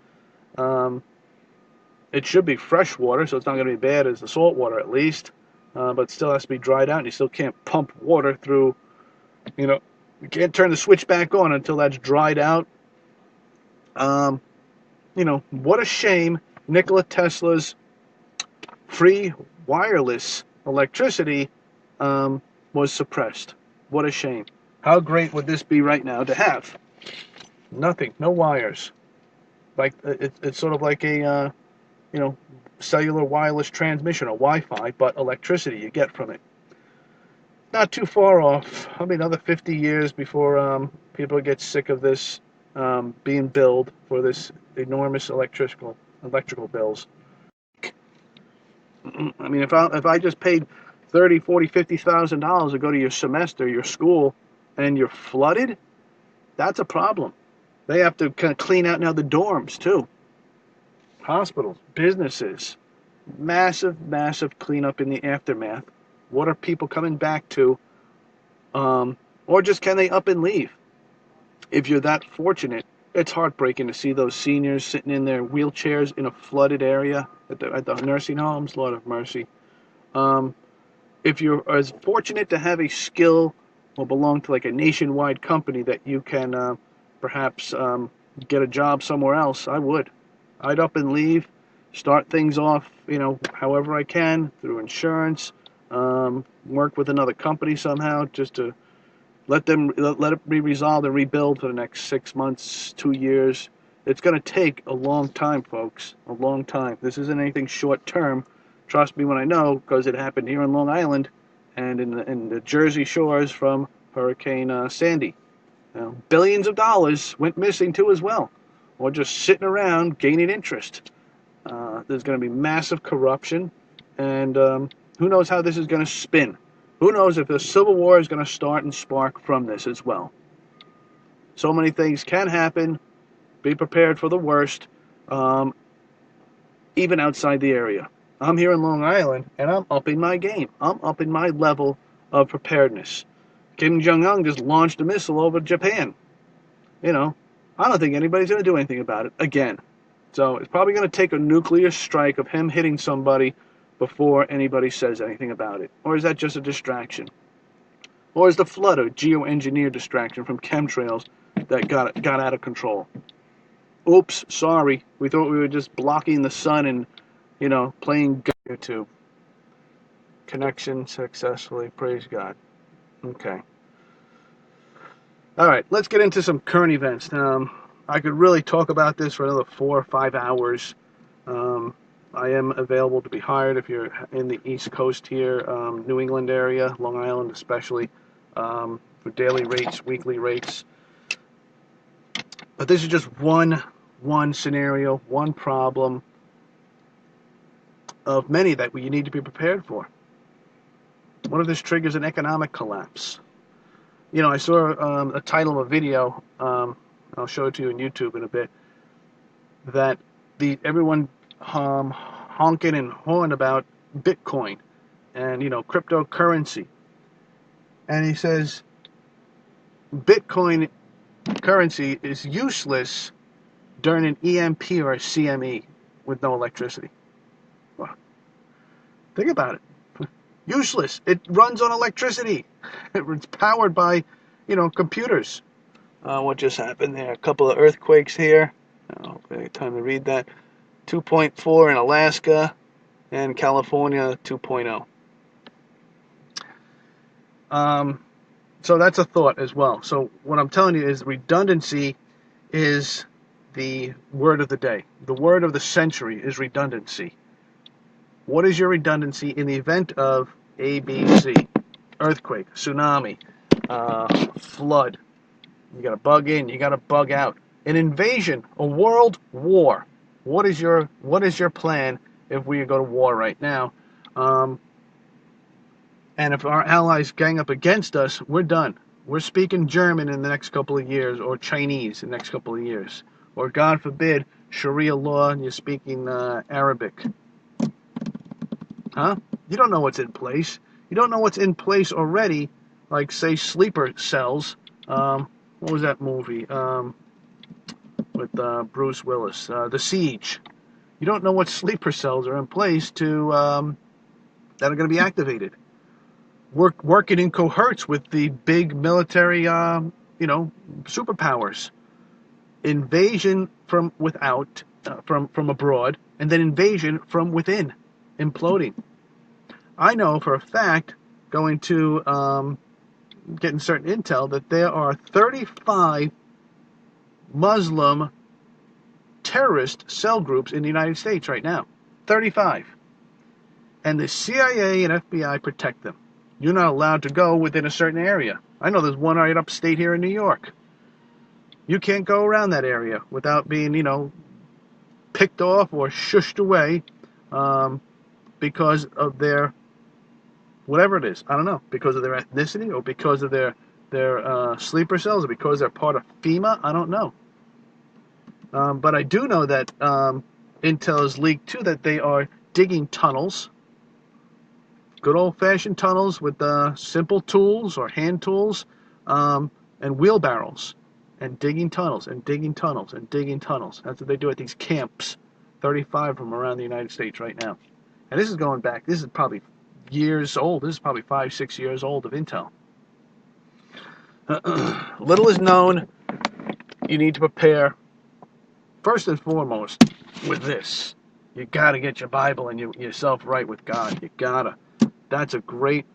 It should be fresh water, so it's not going to be bad as the salt water at least, but it still has to be dried out, and you still can't pump water through, you can't turn the switch back on until that's dried out. What a shame Nikola Tesla's free wireless electricity was suppressed. What a shame. How great would this be right now to have? Nothing, no wires. Like it's sort of like a cellular wireless transmission, or Wi-Fi, but electricity you get from it. Not too far off. Another 50 years before people get sick of this being billed for this enormous electrical bills. If I just paid $30,000, $40,000, $50,000 to go to your semester, your school, and you're flooded, that's a problem. They have to kind of clean out now the dorms too. Hospitals, businesses, massive cleanup in the aftermath. What are people coming back to? Or just can they up and leave? If you're that fortunate, it's heartbreaking to see those seniors sitting in their wheelchairs in a flooded area at the nursing homes. Lord have mercy. If you're as fortunate to have a skill or belong to like a nationwide company that you can perhaps get a job somewhere else, I'd up and leave, start things off, however I can, through insurance, work with another company somehow just to let it be resolved and rebuild for the next 6 months, 2 years. It's going to take a long time, folks. A long time. This isn't anything short term. Trust me when I know, because it happened here in Long Island and in the Jersey shores from Hurricane Sandy. Billions of dollars went missing too as well, or just sitting around gaining interest. There's going to be massive corruption, and who knows how this is going to spin. Who knows if the Civil War is going to start and spark from this as well. So many things can happen. Be prepared for the worst, even outside the area. I'm here in Long Island, and I'm upping my game. I'm upping my level of preparedness. Kim Jong-un just launched a missile over Japan. I don't think anybody's going to do anything about it again. So it's probably going to take a nuclear strike of him hitting somebody before anybody says anything about it. Or is that just a distraction? Or is the flood a geoengineered distraction from chemtrails that got out of control? Oops, sorry. We thought we were just blocking the sun and, playing YouTube. Connection successfully. Praise God. Okay. All right, let's get into some current events. I could really talk about this for another 4 or 5 hours. I am available to be hired if you're in the East Coast here, New England area, Long Island especially, for daily rates, weekly rates. But this is just one scenario, one problem of many that you need to be prepared for. What if this triggers an economic collapse? I saw a title of a video, I'll show it to you on YouTube in a bit, that everyone honking and hawing about Bitcoin and, cryptocurrency. And he says Bitcoin currency is useless during an EMP or a CME with no electricity. Well, think about it. Useless. It runs on electricity. It's powered by, computers. What just happened there? A couple of earthquakes here. Okay, time to read that. 2.4 in Alaska and California 2.0. So that's a thought as well. So what I'm telling you is redundancy is the word of the day. The word of the century is redundancy. What is your redundancy in the event of A, B, C? Earthquake, tsunami, flood. You got to bug in, you got to bug out. An invasion, a world war. What is your plan if we go to war right now? And if our allies gang up against us, we're done. We're speaking German in the next couple of years, or Chinese in the next couple of years. Or God forbid, Sharia law, and you're speaking Arabic. Huh? You don't know what's in place. You don't know what's in place already, like, say, sleeper cells. What was that movie with Bruce Willis? The Siege. You don't know what sleeper cells are in place that are going to be activated. Working in cohorts with the big military, superpowers. Invasion from without, from abroad, and then invasion from within, imploding. I know for a fact, going to getting certain intel, that there are 35 Muslim terrorist cell groups in the United States right now. 35. And the CIA and FBI protect them. You're not allowed to go within a certain area. I know there's one right upstate here in New York. You can't go around that area without being, picked off or shushed away because of their, whatever it is. I don't know. Because of their ethnicity or because of their sleeper cells or because they're part of FEMA. I don't know. But I do know that intel is leaked too, that they are digging tunnels. Good old-fashioned tunnels with simple tools or hand tools and wheelbarrows, and digging tunnels and digging tunnels and digging tunnels. That's what they do at these camps, 35 of them around the United States right now. And this is going back, this is probably years old. This is probably 5-6 years old of intel. Little is known. You need to prepare, first and foremost, with this. You got to get your Bible and yourself right with God. You got to. That's a great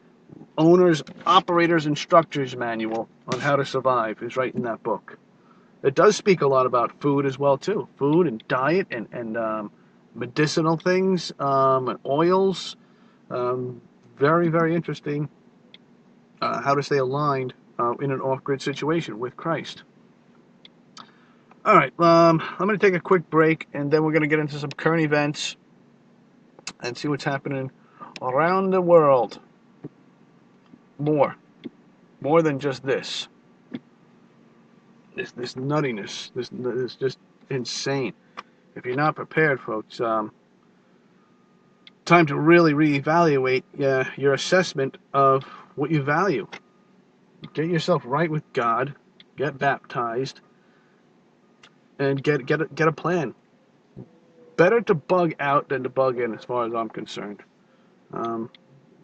owner's, operators, instructors manual on how to survive is right in that book. It does speak a lot about food as well too, food and diet and medicinal things and oils. Very, very interesting. How to stay aligned in an off-grid situation with Christ. All right, I'm going to take a quick break, and then we're going to get into some current events and see what's happening around the world. More than just this nuttiness. This is just insane. If you're not prepared, folks, time to really reevaluate your assessment of what you value. Get yourself right with God, get baptized, and get a plan. Better to bug out than to bug in, as far as I'm concerned.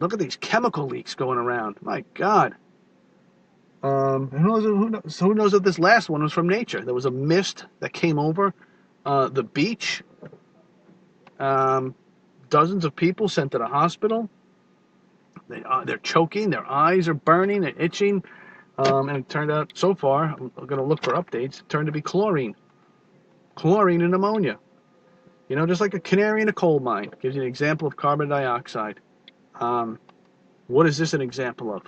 Look at these chemical leaks going around. My God. Who knows if this last one was from nature? There was a mist that came over the beach. Dozens of people sent to the hospital. They're choking. Their eyes are burning. They're itching. And it turned out, so far, I'm going to look for updates, it turned to be chlorine. Chlorine and ammonia. You know, just like a canary in a coal mine. Gives you an example of carbon dioxide. What is this an example of?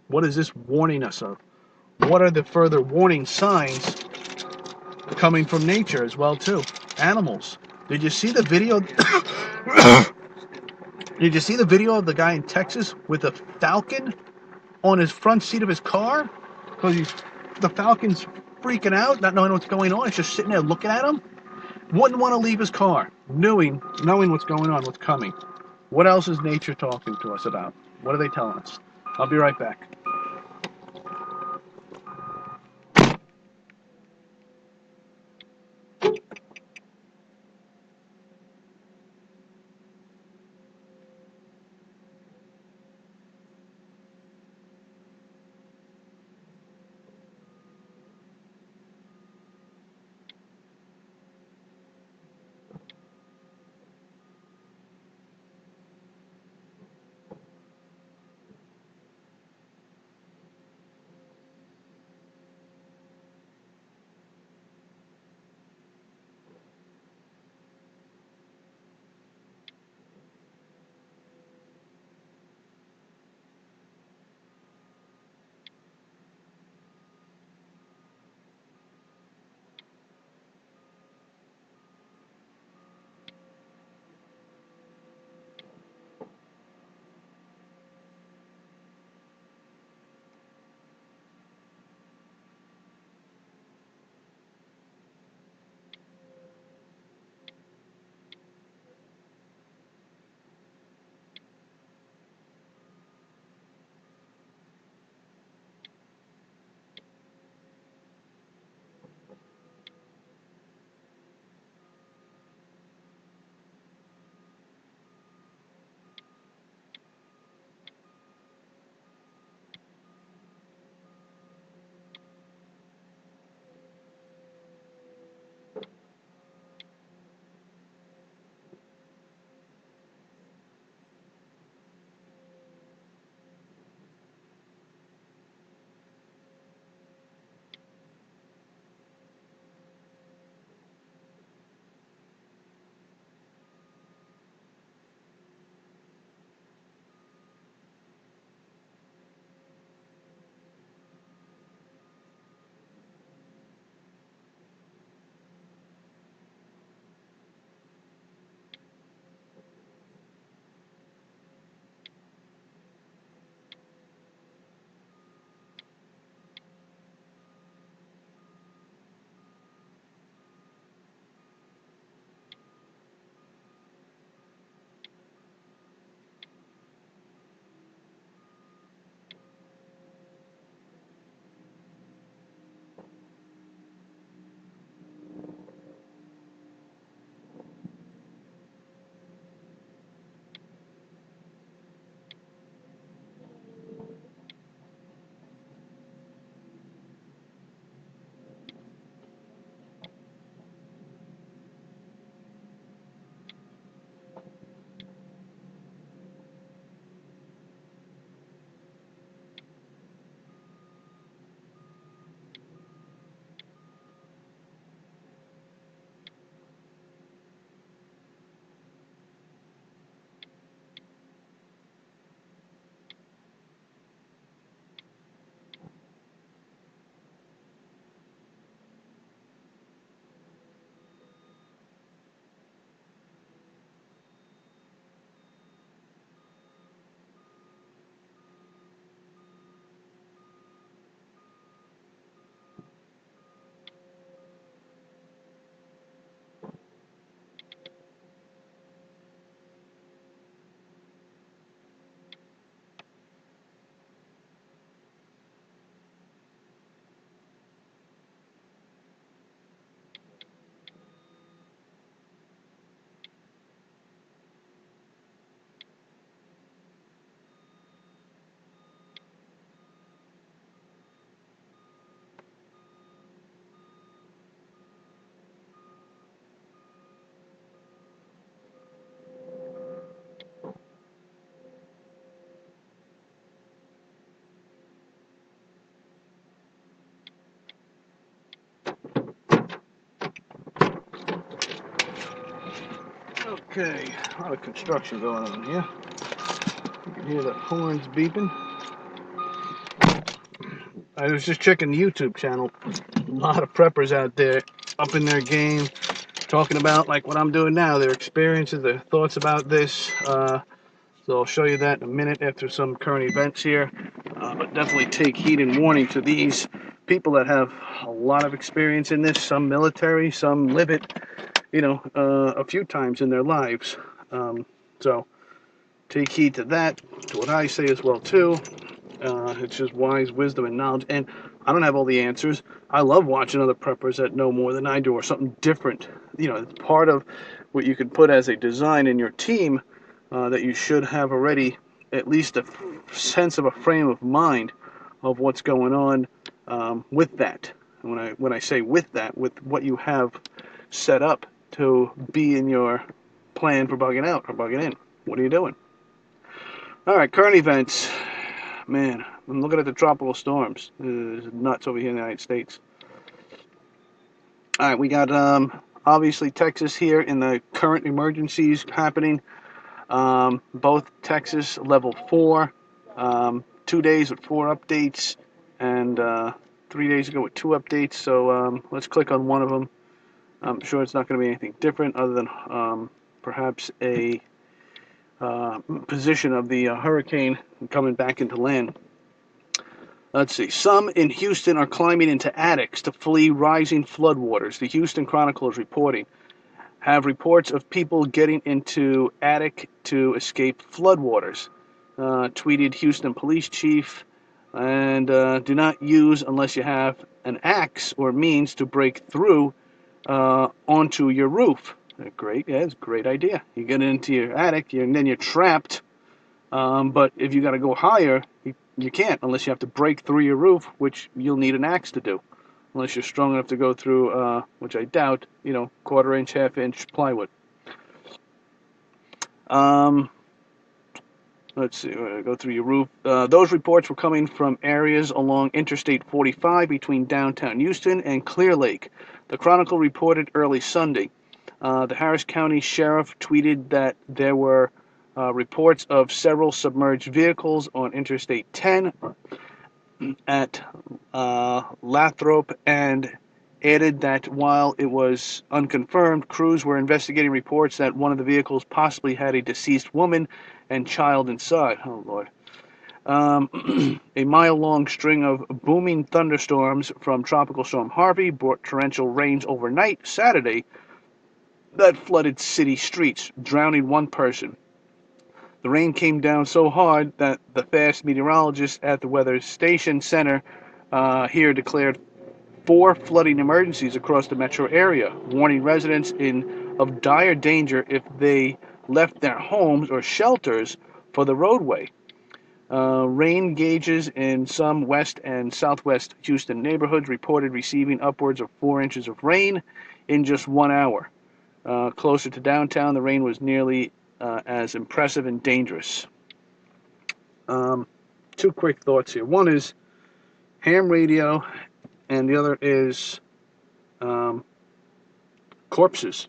What is this warning us of? What are the further warning signs coming from nature as well, too? Animals. Did you see the video? Did you see the video of the guy in Texas with a falcon on his front seat of his car? Because the falcon's freaking out, not knowing what's going on. It's just sitting there looking at him. Wouldn't want to leave his car, knowing what's going on, what's coming. What else is nature talking to us about? What are they telling us? I'll be right back. Okay, a lot of construction going on here. You can hear the horns beeping. I was just checking the YouTube channel. A lot of preppers out there up in their game, talking about like what I'm doing now, their experiences, their thoughts about this. So I'll show you that in a minute after some current events here. But definitely take heed and warning to these people that have a lot of experience in this, some military, some live it, a few times in their lives. So take heed to that, to what I say as well too. It's just wise wisdom and knowledge. And I don't have all the answers. I love watching other preppers that know more than I do or something different. It's part of what you could put as a design in your team that you should have already at least a sense of a frame of mind of what's going on with that. And when I say with that, with what you have set up to be in your plan for bugging out or bugging in. What are you doing? All right, current events. Man, I'm looking at the tropical storms. It's nuts over here in the United States. All right, we got obviously Texas here in the current emergencies happening. Both Texas level 4, 2 days with 4 updates, and 3 days ago with 2 updates. So let's click on one of them. I'm sure it's not going to be anything different other than perhaps a position of the hurricane coming back into land. Let's see. Some in Houston are climbing into attics to flee rising floodwaters. The Houston Chronicle is reporting. Have reports of people getting into attic to escape floodwaters. Tweeted Houston Police Chief. And do not use unless you have an axe or means to break through onto your roof. Great, yeah, it's a great idea. You get into your attic, and then you're trapped. But if you got to go higher, you can't unless you have to break through your roof, which you'll need an axe to do. Unless you're strong enough to go through, which I doubt, 1/4 inch, 1/2 inch plywood. Let's see, go through your roof. Those reports were coming from areas along Interstate 45 between downtown Houston and Clear Lake. The Chronicle reported early Sunday. The Harris County Sheriff tweeted that there were reports of several submerged vehicles on Interstate 10 at Lathrop and added that while it was unconfirmed, crews were investigating reports that one of the vehicles possibly had a deceased woman and child inside. Oh, Lord. A mile-long string of booming thunderstorms from Tropical Storm Harvey brought torrential rains overnight Saturday that flooded city streets, drowning one person. The rain came down so hard that the fast meteorologist at the Weather Station Center here declared 4 flooding emergencies across the metro area, warning residents of dire danger if they left their homes or shelters for the roadway. Rain gauges in some west and southwest Houston neighborhoods reported receiving upwards of 4 inches of rain in just 1 hour. Closer to downtown, the rain was nearly as impressive and dangerous. 2 quick thoughts here. One is ham radio, and the other is corpses,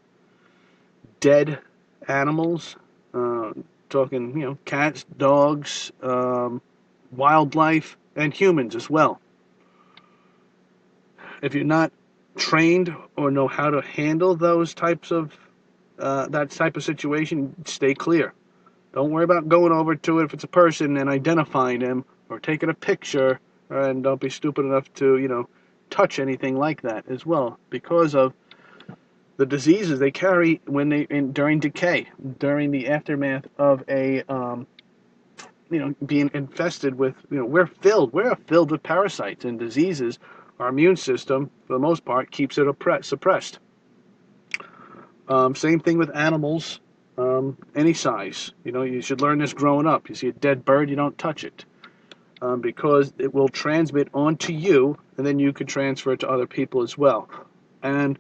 dead animals, talking, cats, dogs, wildlife, and humans as well. If you're not trained or know how to handle those types of that type of situation, stay clear. Don't worry about going over to it if it's a person and identifying them or taking a picture, and don't be stupid enough to, touch anything like that as well, because of the diseases they carry during decay, during the aftermath of a being infested with, we're filled with parasites and diseases. Our immune system, for the most part, keeps it suppressed. Same thing with animals, any size. You should learn this growing up. You see a dead bird, you don't touch it, because it will transmit onto you, and then you could transfer it to other people as well. And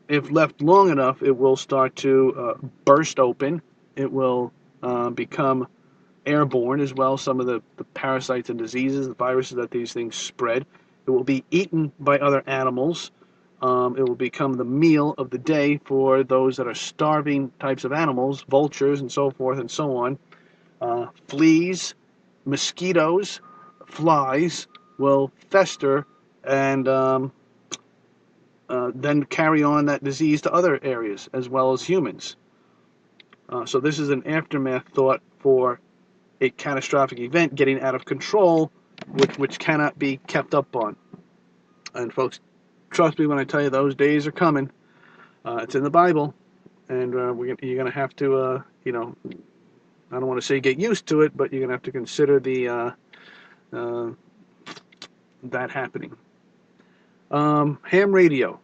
if left long enough, it will start to burst open. It will become airborne as well. Some of the parasites and diseases, the viruses that these things spread. It will be eaten by other animals. It will become the meal of the day for those that are starving types of animals, vultures and so forth and so on. Fleas, mosquitoes, flies will fester and then carry on that disease to other areas as well as humans. So this is an aftermath thought for a catastrophic event getting out of control, which cannot be kept up on. And folks, trust me when I tell you those days are coming. It's in the Bible, and you're going to have to, I don't want to say get used to it, but you're going to have to consider that happening. Ham radio.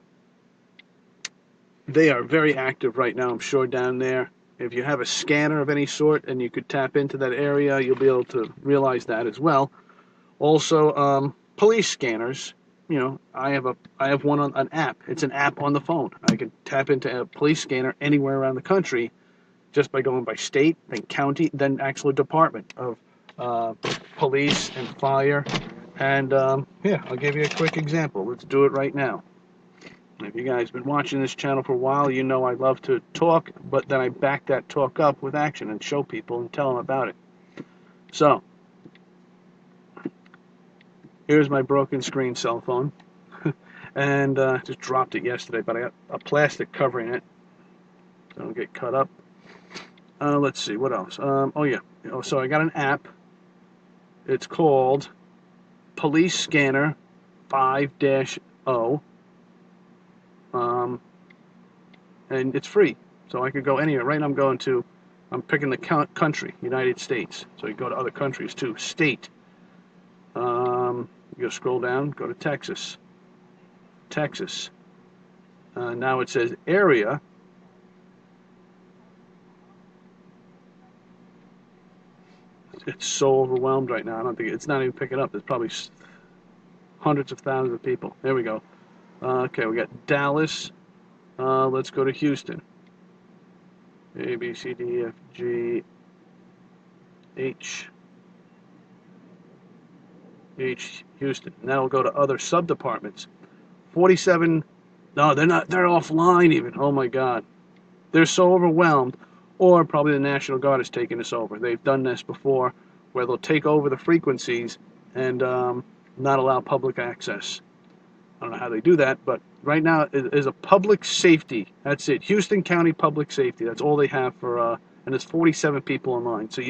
They are very active right now, I'm sure, down there. If you have a scanner of any sort and you could tap into that area, you'll be able to realize that as well. Also, police scanners. I have one on an app. It's an app on the phone. I can tap into a police scanner anywhere around the country just by going by state, then county, then actual department of police and fire. And I'll give you a quick example. Let's do it right now. If you guys have been watching this channel for a while, you know I love to talk, but then I back that talk up with action and show people and tell them about it. So, here's my broken screen cell phone. And just dropped it yesterday, but I got a plastic covering it so I don't get cut up. Let's see, what else? So I got an app. It's called Police Scanner 5-0. And it's free, so I could go anywhere. Right now I'm picking the country, United States. So you go to other countries too. State. You go scroll down, go to Texas. Texas. Now it says area. It's so overwhelmed right now. I don't think it's not even picking up. There's probably hundreds of thousands of people. There we go. Okay, we got Dallas. Let's go to Houston. A, B, C, D, F, G, H, Houston. Now we'll go to other sub-departments. 47, no, they're offline even. Oh my God. They're so overwhelmed, or probably the National Guard has taken this over. They've done this before, where they'll take over the frequencies and not allow public access. I don't know how they do that, but right now it is a public safety. That's it. Houston County Public Safety. That's all they have for, and there's 47 people online. So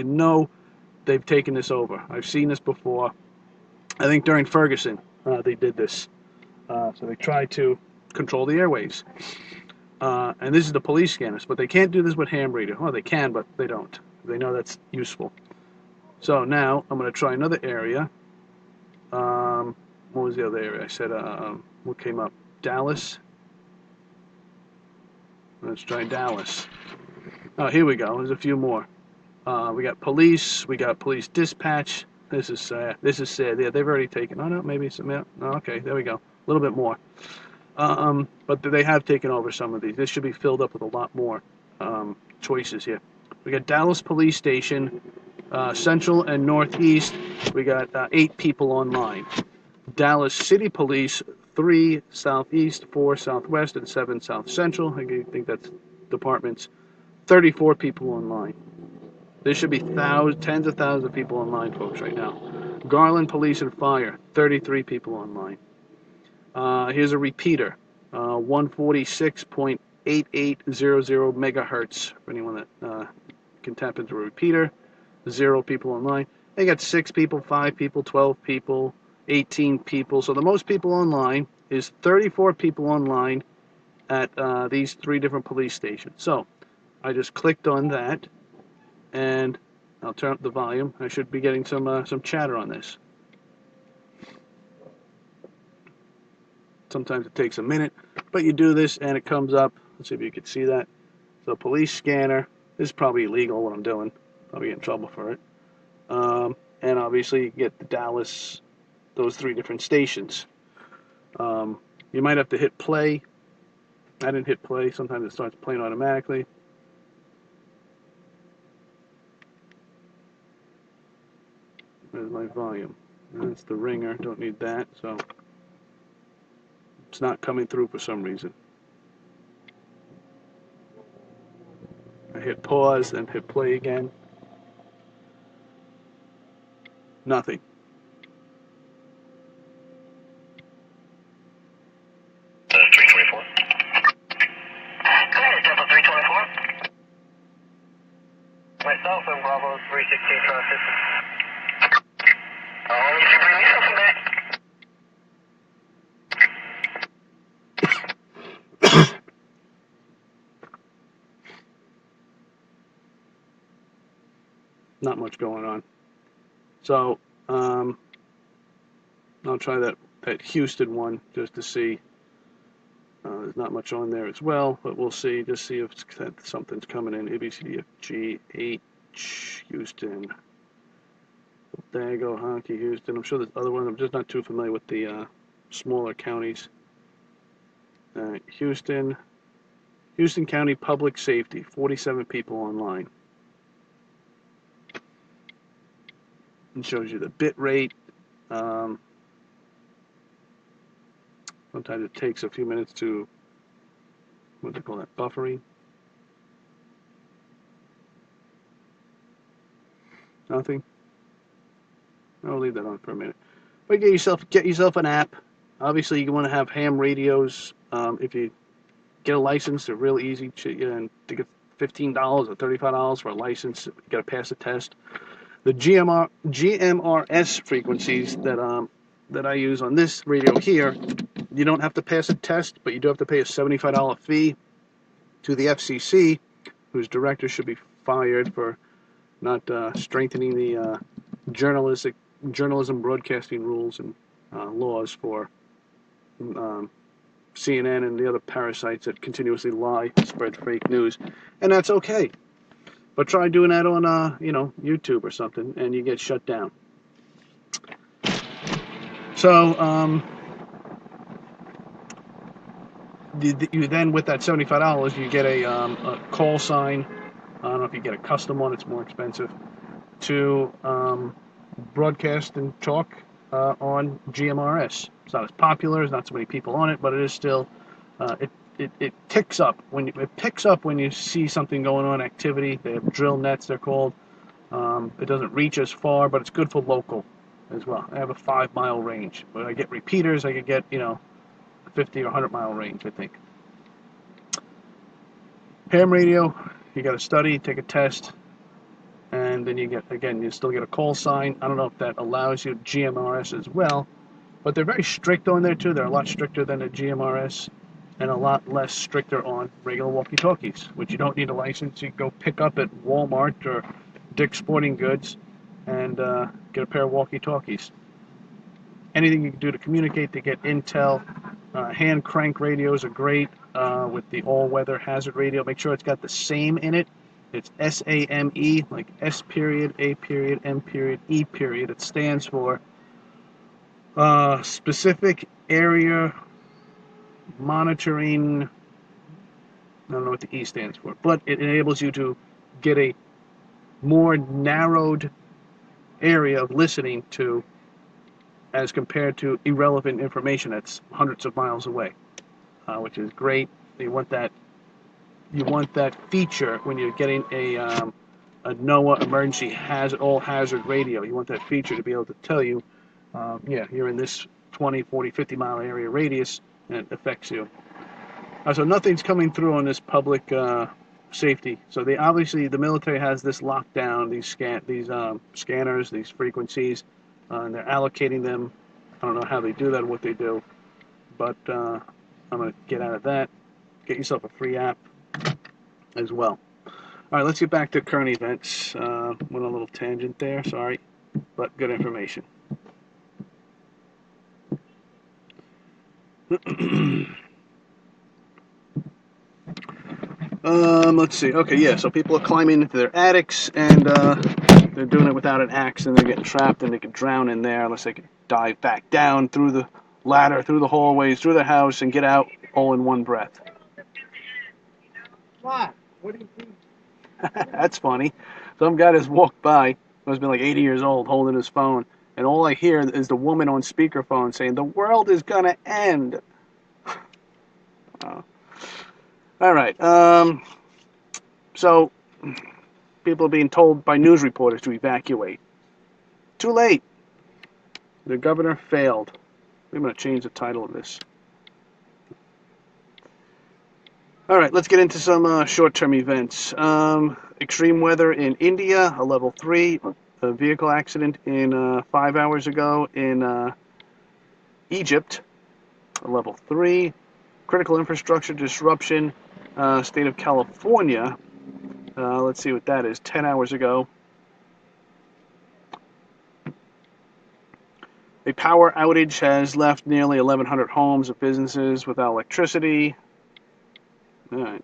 they've taken this over. I've seen this before. I think during Ferguson they did this. So they tried to control the airwaves. And this is the police scanners, but they can't do this with ham radio. Well, they can, but they don't. They know that's useful. So now I'm going to try another area. What was the other area? I said, what came up? Dallas. Let's try Dallas. Oh, here we go. There's a few more. We got police. We got police dispatch. This is sad. Yeah, they've already taken. Oh, no, maybe some. Yeah. Oh, okay, there we go. A little bit more. But they have taken over some of these. This should be filled up with a lot more choices here. We got Dallas Police Station, Central and Northeast. We got 8 people online. Dallas City Police, 3 Southeast, 4 Southwest, and 7 South Central. I think that's departments. 34 people online. There should be tens of thousands of people online, folks, right now. Garland Police and Fire, 33 people online. Here's a repeater, 146.8800 megahertz. For anyone that can tap into a repeater, 0 people online. They got 6 people, 5 people, 12 people, 18 people. So the most people online is 34 people online at these 3 different police stations. So I just clicked on that, and I'll turn up the volume. I should be getting some chatter on this. Sometimes it takes a minute, but you do this and it comes up. Let's see if you can see that. So police scanner. This is probably illegal what I'm doing. Probably get in trouble for it. And obviously you get the Dallas, those 3 different stations. You might have to hit play. I didn't hit play. Sometimes it starts playing automatically. There's my volume. That's the ringer. Don't need that. So It's not coming through for some reason. I hit pause and hit play again. Nothing. Myself and Bravo 316 traffic. You should bring me something back. Not much going on. So, I'll try that Houston one just to see. There's not much on there as well, but we'll see. Just see if something's coming in. A, B, C, D, F, G, H, Houston. Dago, Honky, Houston. I'm sure there's other ones. I'm just not too familiar with the smaller counties. Houston County Public Safety. 47 people online. It shows you the bit rate. Sometimes it takes a few minutes to, what do they call that, buffering? Nothing? I'll leave that on for a minute. But get yourself an app. Obviously, you want to have ham radios. If you get a license, they're real easy to get $15 or $35 for a license. You got to pass a test. The GMRS frequencies that I use on this radio here, you don't have to pass a test, but you do have to pay a $75 fee to the FCC, whose director should be fired for not strengthening the journalism broadcasting rules and laws for CNN and the other parasites that continuously lie, spread fake news, and that's okay. But try doing that on YouTube or something, and you get shut down. So you then, with that $75, you get a call sign. I don't know if you get a custom one; it's more expensive to broadcast and talk on GMRS. It's not as popular, there's not so many people on it, but it is still it ticks up when it picks up when you see something going on, activity. They have drill nets, they're called. It doesn't reach as far, but it's good for local as well. I have a 5-mile range, but I get repeaters. I could get 50 or 100-mile range, I think. Ham radio, you got to study, take a test, and then you still get a call sign. I don't know if that allows you GMRS as well, but they're very strict on there too. They're a lot stricter than the GMRS, and a lot less stricter on regular walkie-talkies, which you don't need a license. You can go pick up at Walmart or Dick's Sporting Goods and get a pair of walkie-talkies. Anything you can do to communicate, to get intel. Hand crank radios are great with the all-weather hazard radio. Make sure it's got the SAME in it. It's SAME, like S period, A period, M period, E period. It stands for specific area monitoring. I don't know what the E stands for, but it enables you to get a more narrowed area of listening to as compared to irrelevant information that's hundreds of miles away, which is great. You want that feature when you're getting a NOAA emergency all hazard radio. You want that feature to be able to tell you, you're in this 20, 40, 50-mile area radius, and it affects you. So nothing's coming through on this public safety. So the military has this lockdown, these scanners, these frequencies, and they're allocating them. I don't know how they do that or what they do, but I'm going to get out of that. Get yourself a free app as well. All right, let's get back to current events. Went on a little tangent there, sorry, but good information. Let's see. Okay, yeah, so people are climbing into their attics, and they're doing it without an axe, and they're getting trapped, and they could drown in there unless they could dive back down through the ladder, through the hallways, through the house, and get out all in one breath. What? What do you think? That's funny. Some guy just walked by, must be like 80 years old, holding his phone, and all I hear is the woman on speakerphone saying, "The world is gonna end." All right. So people are being told by news reporters to evacuate. Too late. The governor failed. I'm going to change the title of this. All right, let's get into some short-term events. Extreme weather in India, a level 3. A vehicle accident in 5 hours ago in Egypt, a level 3. Critical infrastructure disruption, state of California. Let's see what that is. 10 hours ago. A power outage has left nearly 1,100 homes and businesses without electricity. All right.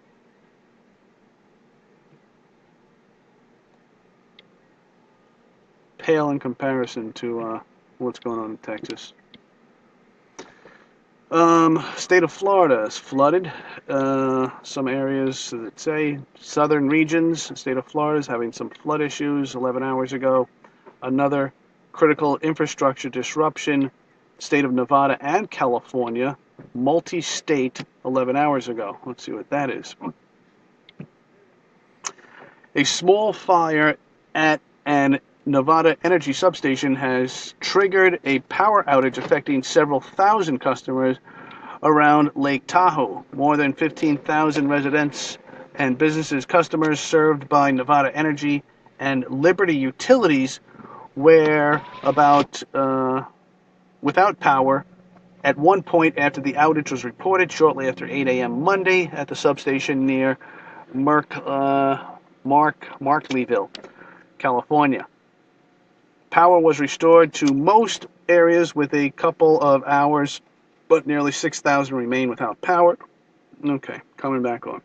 Pale in comparison to what's going on in Texas. State of Florida is flooded. Some areas that say southern regions. State of Florida is having some flood issues 11 hours ago. Another critical infrastructure disruption. State of Nevada and California, multi-state 11 hours ago. Let's see what that is. A small fire at an Nevada energy substation has triggered a power outage affecting several thousand customers around Lake Tahoe. More than 15,000 residents and businesses customers served by Nevada Energy and Liberty Utilities were without power at one point after the outage was reported shortly after 8 a.m. Monday at the substation near Markleeville, California. Power was restored to most areas with a couple of hours, but nearly 6,000 remain without power. Okay, coming back on.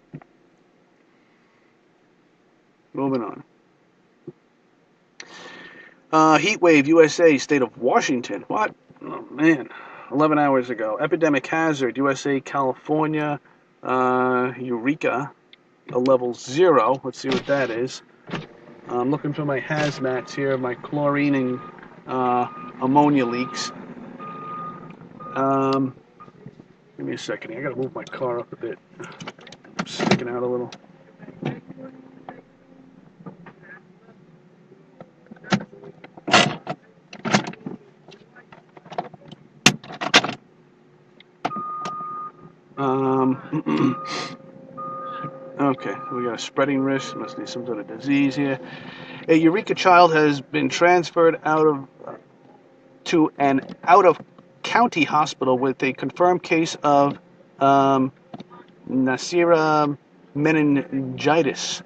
Moving on. Heat wave, USA, state of Washington. What? Oh, man. 11 hours ago. Epidemic hazard, USA, California, Eureka, a level 0. Let's see what that is. I'm looking for my hazmats here, my chlorine and ammonia leaks. Give me a second here. I gotta move my car up a bit. I'm sticking out a little. Okay, so we got a spreading risk. Must be some sort of disease here. A Eureka child has been transferred to an out-of-county hospital with a confirmed case of Neisseria meningitis,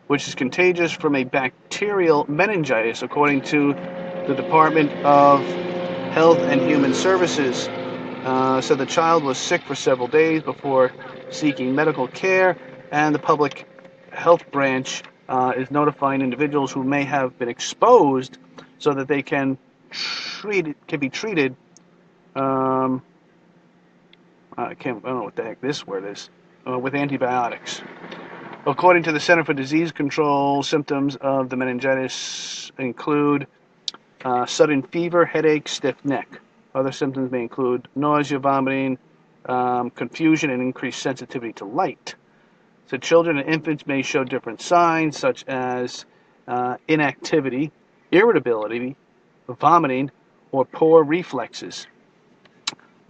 which is contagious from a bacterial meningitis, according to the Department of Health and Human Services. So the child was sick for several days before seeking medical care, and the public health branch is notifying individuals who may have been exposed so that they can be treated. I don't know what the heck this word is. With antibiotics. According to the Center for Disease Control, symptoms of the meningitis include sudden fever, headache, stiff neck. Other symptoms may include nausea, vomiting, confusion, and increased sensitivity to light. So children and infants may show different signs, such as inactivity, irritability, vomiting, or poor reflexes.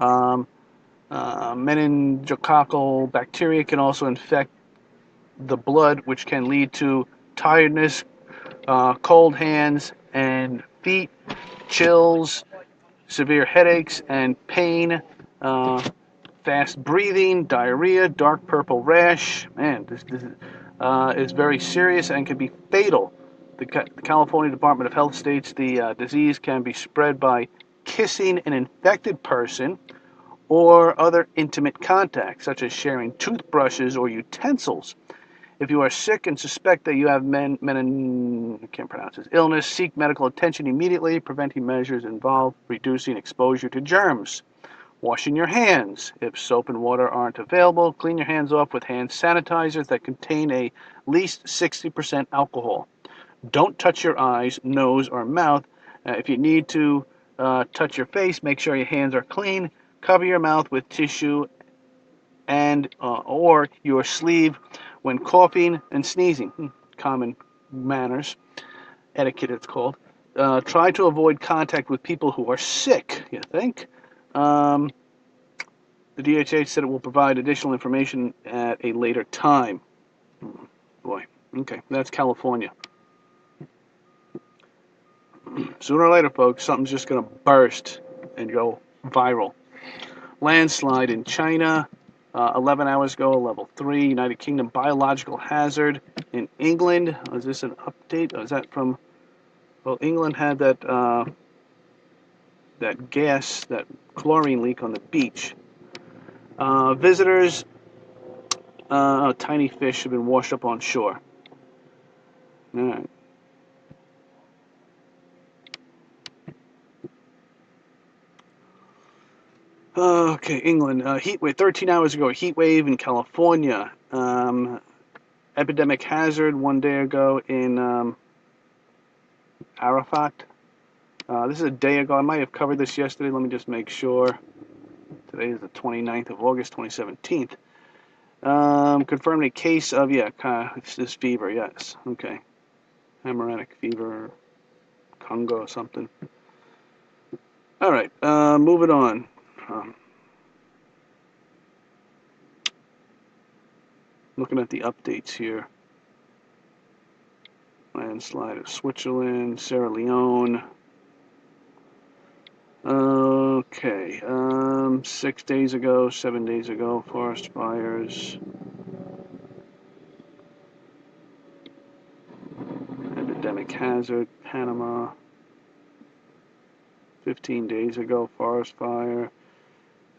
Meningococcal bacteria can also infect the blood, which can lead to tiredness, cold hands and feet, chills, severe headaches and pain, fast breathing, diarrhea, dark purple rash. Man, this is very serious and can be fatal. The California Department of Health states the disease can be spread by kissing an infected person or other intimate contact, such as sharing toothbrushes or utensils. If you are sick and suspect that you have illness, seek medical attention immediately. Preventing measures involve reducing exposure to germs. Washing your hands. If soap and water aren't available, clean your hands off with hand sanitizers that contain at least 60% alcohol. Don't touch your eyes, nose, or mouth. If you need to touch your face, make sure your hands are clean. Cover your mouth with tissue and or your sleeve when coughing and sneezing. Common manners, etiquette it's called. Try to avoid contact with people who are sick, you think? Um, the DHA said it will provide additional information at a later time. Boy, okay, that's California. Sooner or later, folks, something's just going to burst and go viral. Landslide in China, 11 hours ago, level 3. United Kingdom biological hazard in England. Is this an update? Is that from? Well, England had that gas, that chlorine leak on the beach. Visitors, tiny fish have been washed up on shore. All right. Okay, England. Heat wave. 13 hours ago, a heat wave in California. Epidemic hazard 1 day ago in Arafat. This is a day ago. I might have covered this yesterday. Let me just make sure. Today is the 29th of August, 2017. Confirmed a case of, it's this fever, yes. Okay. Hemorrhagic fever, Congo, something. All right, moving on. Looking at the updates here. Landslide of Switzerland, Sierra Leone. Okay, 6 days ago, 7 days ago, forest fires. Epidemic hazard, Panama. 15 days ago, forest fire.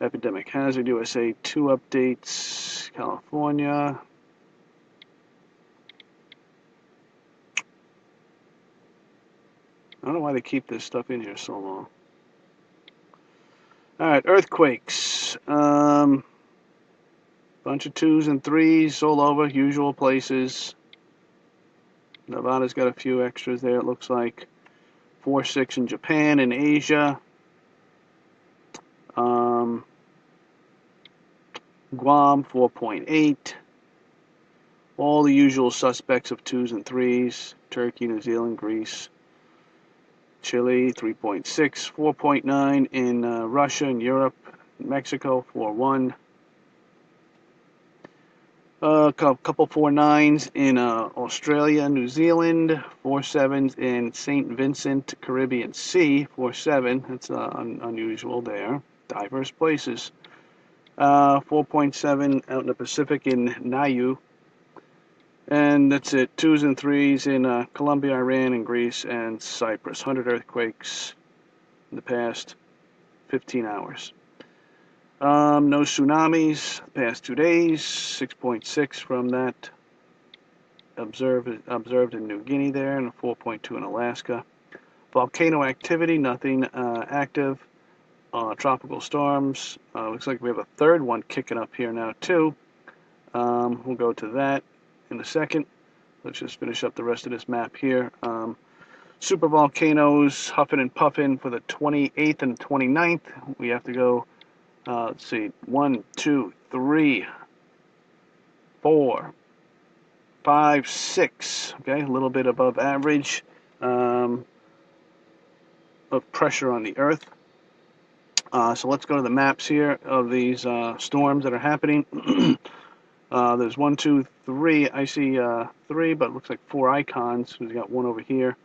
Epidemic hazard, USA, 2 updates, California. I don't know why they keep this stuff in here so long. All right, earthquakes. Bunch of 2s and 3s all over, usual places. Nevada's got a few extras there, it looks like. 4.6 in Japan and Asia. Guam, 4.8. All the usual suspects of 2s and 3s. Turkey, New Zealand, Greece. Chile, 3.6. 4.9 in Russia and Europe. Mexico, 4.1. A couple 4.9s in Australia, New Zealand, 4.7s in St. Vincent, Caribbean Sea, 4.7. That's unusual there. Diverse places. 4.7 out in the Pacific in Niue. And that's it. 2s and 3s in Colombia, Iran, and Greece, and Cyprus. 100 earthquakes in the past 15 hours. No tsunamis the past 2 days. 6.6 from that observed in New Guinea there, and 4.2 in Alaska. Volcano activity, nothing active. Tropical storms. Looks like we have a third one kicking up here now too. We'll go to that in a second. Let's just finish up the rest of this map here. Super volcanoes huffing and puffing for the 28th and 29th. We have to go. Let's see, 1, 2, 3, 4, 5, 6. Okay, a little bit above average of pressure on the Earth. So let's go to the maps here of these storms that are happening. There's 1, 2, 3. I see 3, but it looks like 4 icons. We've got 1 over here.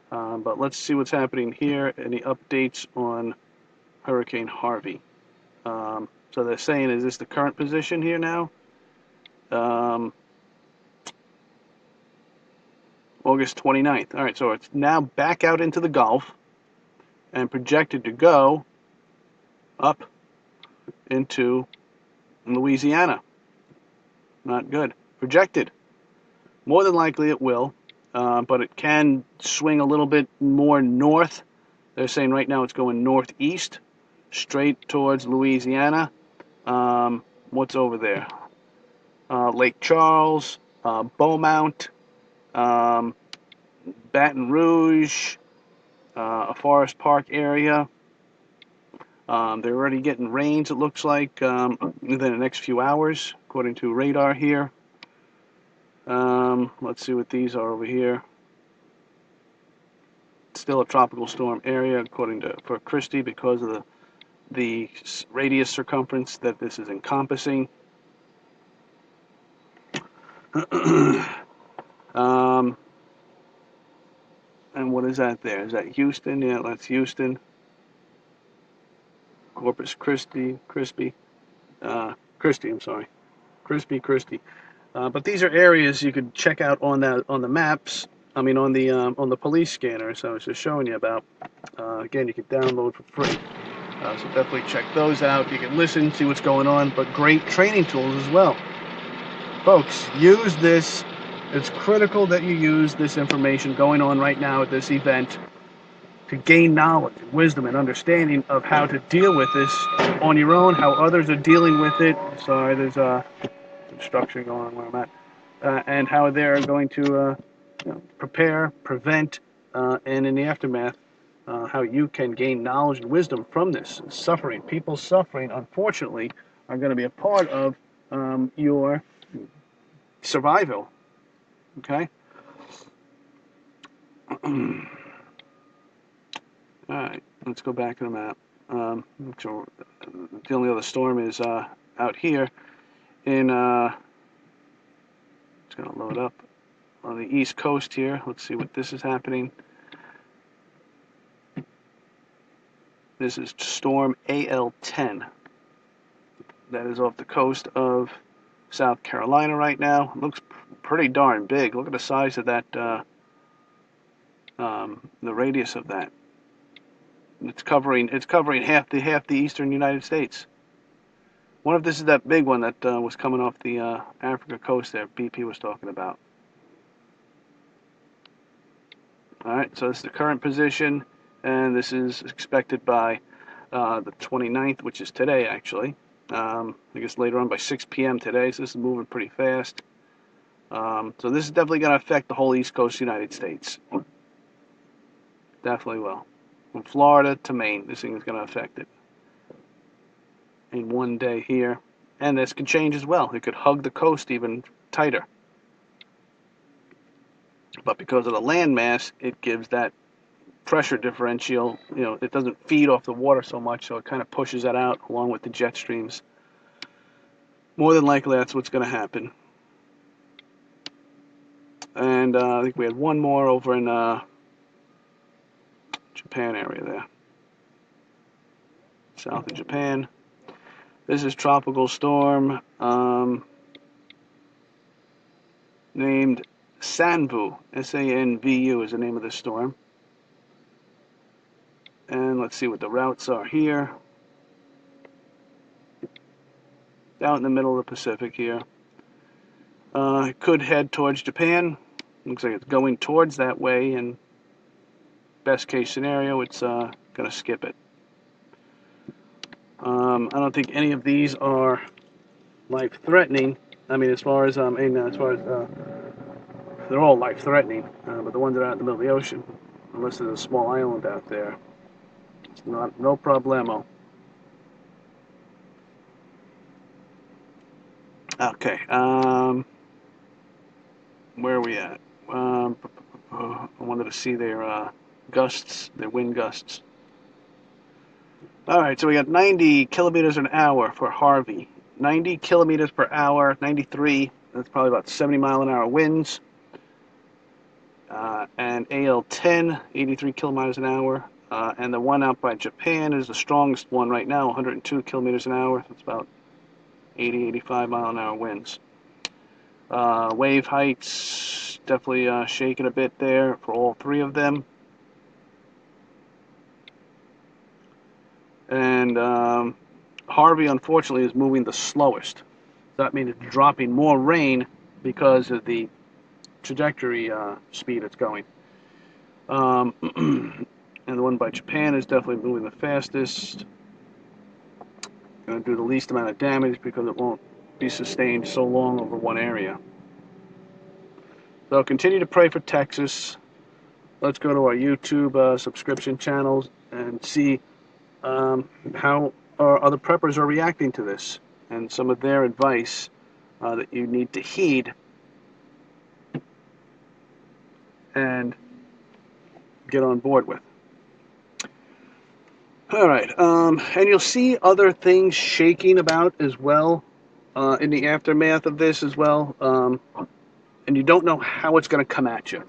But let's see what's happening here. Any updates on Hurricane Harvey? So they're saying, is this the current position here now? August 29th. All right, so it's now back out into the Gulf and projected to go up into Louisiana. Not good. Projected. More than likely it will, but it can swing a little bit more north. They're saying right now it's going northeast, straight towards Louisiana. What's over there? Lake Charles, Beaumont, Baton Rouge, a Forest Park area. They're already getting rains, it looks like, within the next few hours, according to radar here. Let's see what these are over here. Still a tropical storm area, according to for Christie, because of the radius circumference that this is encompassing. And what is that there? Is that Houston? Yeah, that's Houston. Corpus Christi, Christie, I'm sorry. Christie. But these are areas you could check out on the maps. I mean, on the police scanner. So I was just showing you about. Again, you can download for free. So definitely check those out. You can listen, see what's going on, but great training tools as well. Folks, use this. It's critical that you use this information going on right now at this event to gain knowledge, wisdom, and understanding of how to deal with this on your own, how others are dealing with it. Sorry, there's construction going on where I'm at, and how they're going to prepare, prevent, and in the aftermath, how you can gain knowledge and wisdom from this suffering. People suffering, unfortunately, are going to be a part of your survival. Okay? All right, let's go back to the map. So the only other storm is out here in, it's going to load up on the east coast here. Let's see what this is happening. This is storm AL10. That is off the coast of South Carolina right now. It looks pretty darn big. Look at the size of that, the radius of that. It's covering half the eastern United States. I wonder if this is that big one that was coming off the Africa coast there, BP was talking about. All right, so this is the current position, and this is expected by the 29th, which is today, actually. I guess later on by 6 p.m. today, so this is moving pretty fast. So this is definitely going to affect the whole East Coast United States. Definitely will. From Florida to Maine, this thing is going to affect it. In one day here. And this can change as well. It could hug the coast even tighter. But because of the landmass, it gives that pressure differential, it doesn't feed off the water so much, so it kind of pushes that out along with the jet streams. More than likely, that's what's going to happen. And I think we had one more over in Japan area there. South of Japan. This is tropical storm named Sanvu. S-A-N-V-U is the name of this storm. And let's see what the routes are here. Out in the middle of the Pacific here. It could head towards Japan. Looks like it's going towards that way, and best case scenario, it's going to skip it. I don't think any of these are life-threatening. I mean, as far as they're all life-threatening, but the ones that are out in the middle of the ocean, unless there's a small island out there, it's no problemo. Okay, where are we at? I wanted to see their gusts, their wind gusts. All right, so we got 90 kilometers an hour for Harvey. 90 kilometers per hour, 93. That's probably about 70 mile an hour winds. And AL10, 83 kilometers an hour. And the one out by Japan is the strongest one right now, 102 kilometers an hour. That's about 80, 85 mile an hour winds. Wave heights, definitely shaking a bit there for all three of them. And Harvey, unfortunately, is moving the slowest. That means it's dropping more rain because of the trajectory speed it's going. And the one by Japan is definitely moving the fastest. Going to do the least amount of damage because it won't be sustained so long over one area. So continue to pray for Texas. Let's go to our YouTube subscription channels and see how other preppers are reacting to this, and some of their advice that you need to heed and get on board with. All right, and you'll see other things shaking about as well in the aftermath of this as well, and you don't know how it's going to come at you.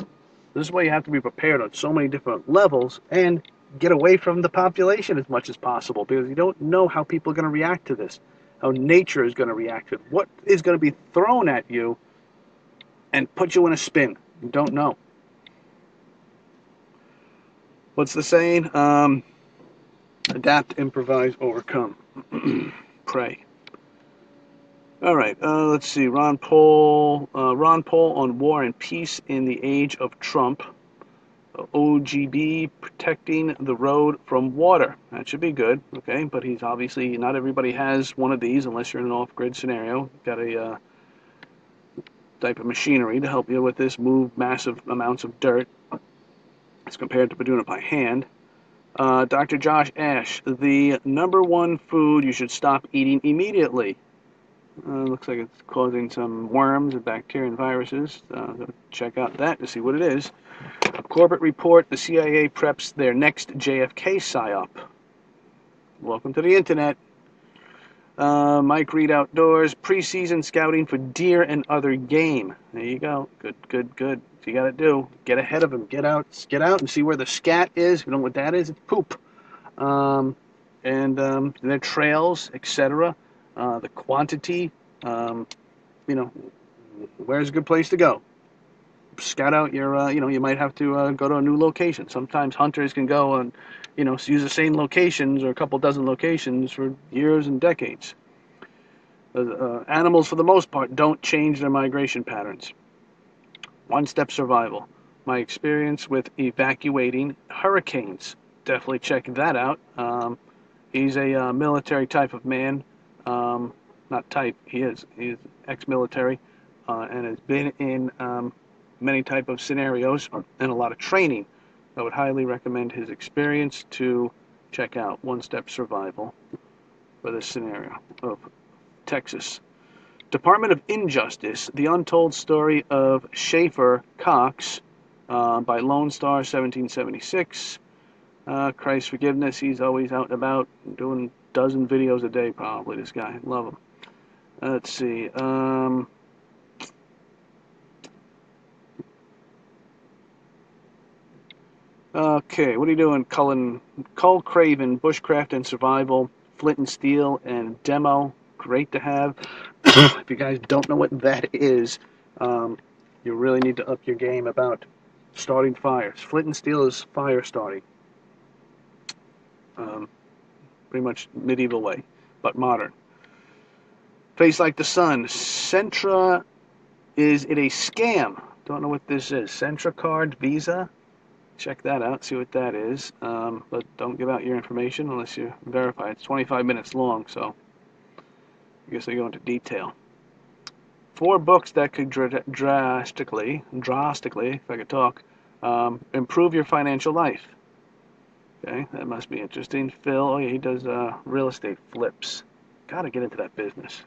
This is why you have to be prepared on so many different levels and get away from the population as much as possible, because you don't know how people are going to react to this, how nature is going to react to it, what is going to be thrown at you and put you in a spin. You don't know. What's the saying? Adapt, improvise, overcome. Pray. All right, let's see. Ron Paul on war and peace in the age of Trump. OGB protecting the road from water. That should be good, okay? But he's obviously, not everybody has one of these unless you're in an off-grid scenario. Got a type of machinery to help you with this, move massive amounts of dirt as compared to doing it by hand. Dr. Josh Ash, the number one food you should stop eating immediately. Looks like it's causing some worms and bacteria and viruses. Check out that to see what it is. Corbett report, the CIA preps their next JFK psyop. Welcome to the internet. Mike Reed Outdoors, preseason scouting for deer and other game. There you go. Good. So you got to do, get ahead of them. Get out and see where the scat is. If you don't know what that is, it's poop. And their trails, etc. The quantity, where's a good place to go? Scout out your, you might have to go to a new location. Sometimes hunters can go and, use the same locations or a couple dozen locations for years and decades. Animals, for the most part, don't change their migration patterns. One-step survival. My experience with evacuating hurricanes. Definitely check that out. He's a military type of man. Not type, he is. He's ex-military and has been in many type of scenarios and a lot of training. I would highly recommend his experience to check out One-Step Survival for this scenario of Texas. Department of Injustice, The Untold Story of Schaefer Cox by Lone Star, 1776. Christ's forgiveness, he's always out and about doing a dozen videos a day probably, this guy. Love him. Let's see. Okay, what are you doing, Cullen? Cull Craven, Bushcraft and Survival, Flint and Steel, and Demo. Great to have. If you guys don't know what that is, you really need to up your game about starting fires. Flint and Steel is fire starting. Pretty much medieval way, but modern. Face Like the Sun. Centra, is it a scam? Don't know what this is. Centra Card Visa? Check that out, see what that is. But don't give out your information unless you verify. It's 25 minutes long, so I guess I go into detail. 4 books that could drastically, if I could talk, improve your financial life. Okay, that must be interesting. Phil, oh yeah, he does real estate flips. Gotta get into that business.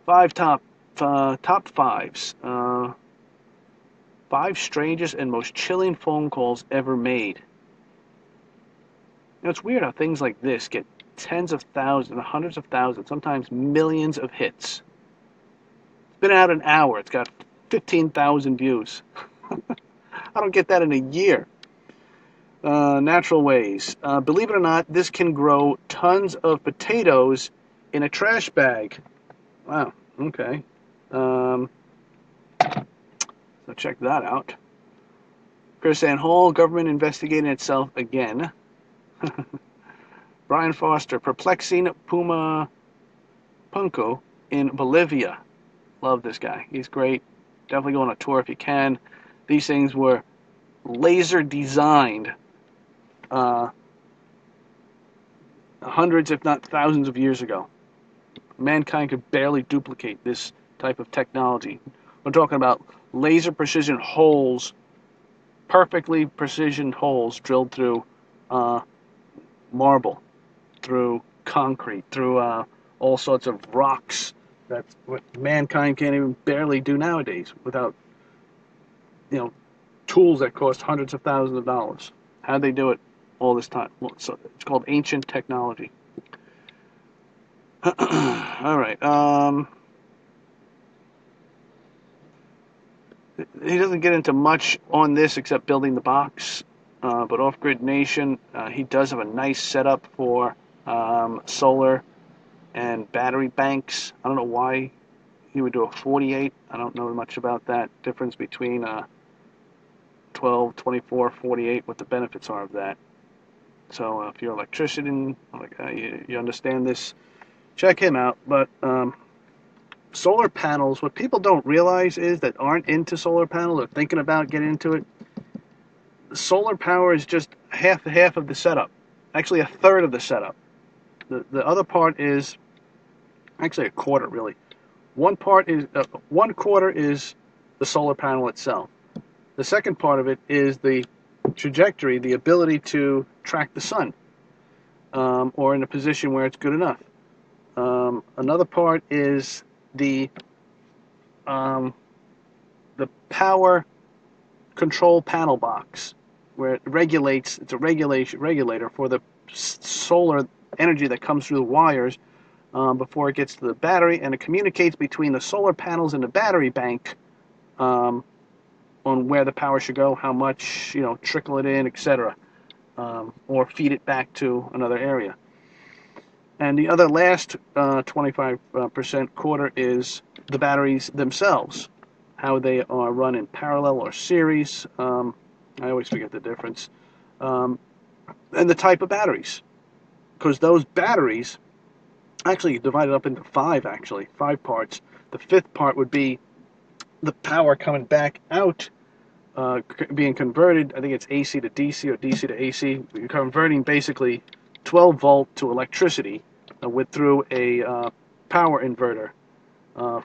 5 top 5s. 5 strangest and most chilling phone calls ever made. It's weird how things like this get tens of thousands, hundreds of thousands, sometimes millions of hits. It's been out an hour. It's got 15,000 views. I don't get that in a year. Natural ways. Believe it or not, this can grow tons of potatoes in a trash bag. Wow. Okay. So check that out. Chris Ann Hall, government investigating itself again. Brian Foster, perplexing Puma Punko in Bolivia. Love this guy. He's great. Definitely go on a tour if you can. These things were laser designed hundreds, if not thousands of years ago. Mankind could barely duplicate this type of technology. We're talking about laser precision holes, perfectly precision holes drilled through marble, through concrete, through all sorts of rocks. That's what mankind can't even barely do nowadays without, tools that cost hundreds of thousands of dollars. How'd they do it all this time? Well, so it's called ancient technology. All right. He doesn't get into much on this except building the box. But Off-Grid Nation, he does have a nice setup for solar and battery banks. I don't know why he would do a 48. I don't know much about that difference between 12, 24, 48, what the benefits are of that. So if you're an electrician, you understand this, check him out. But solar panels, what people don't realize is that aren't into solar panels or thinking about getting into it, solar power is just half of the setup. Actually, a third of the setup. The other part is actually a quarter, really. One quarter is the solar panel itself. The second part of it is the trajectory, the ability to track the sun, or in a position where it's good enough. Another part is the power control panel box, where it regulates. It's a regulator for the solar energy that comes through the wires before it gets to the battery, and it communicates between the solar panels and the battery bank on where the power should go, how much, trickle it in, etc., or feed it back to another area. And the other last 25% quarter is the batteries themselves, how they are run in parallel or series. I always forget the difference. And the type of batteries, because those batteries actually divided up into five parts. The fifth part would be the power coming back out, being converted. I think it's AC to DC or DC to AC. You're converting basically 12 volt to electricity through a power inverter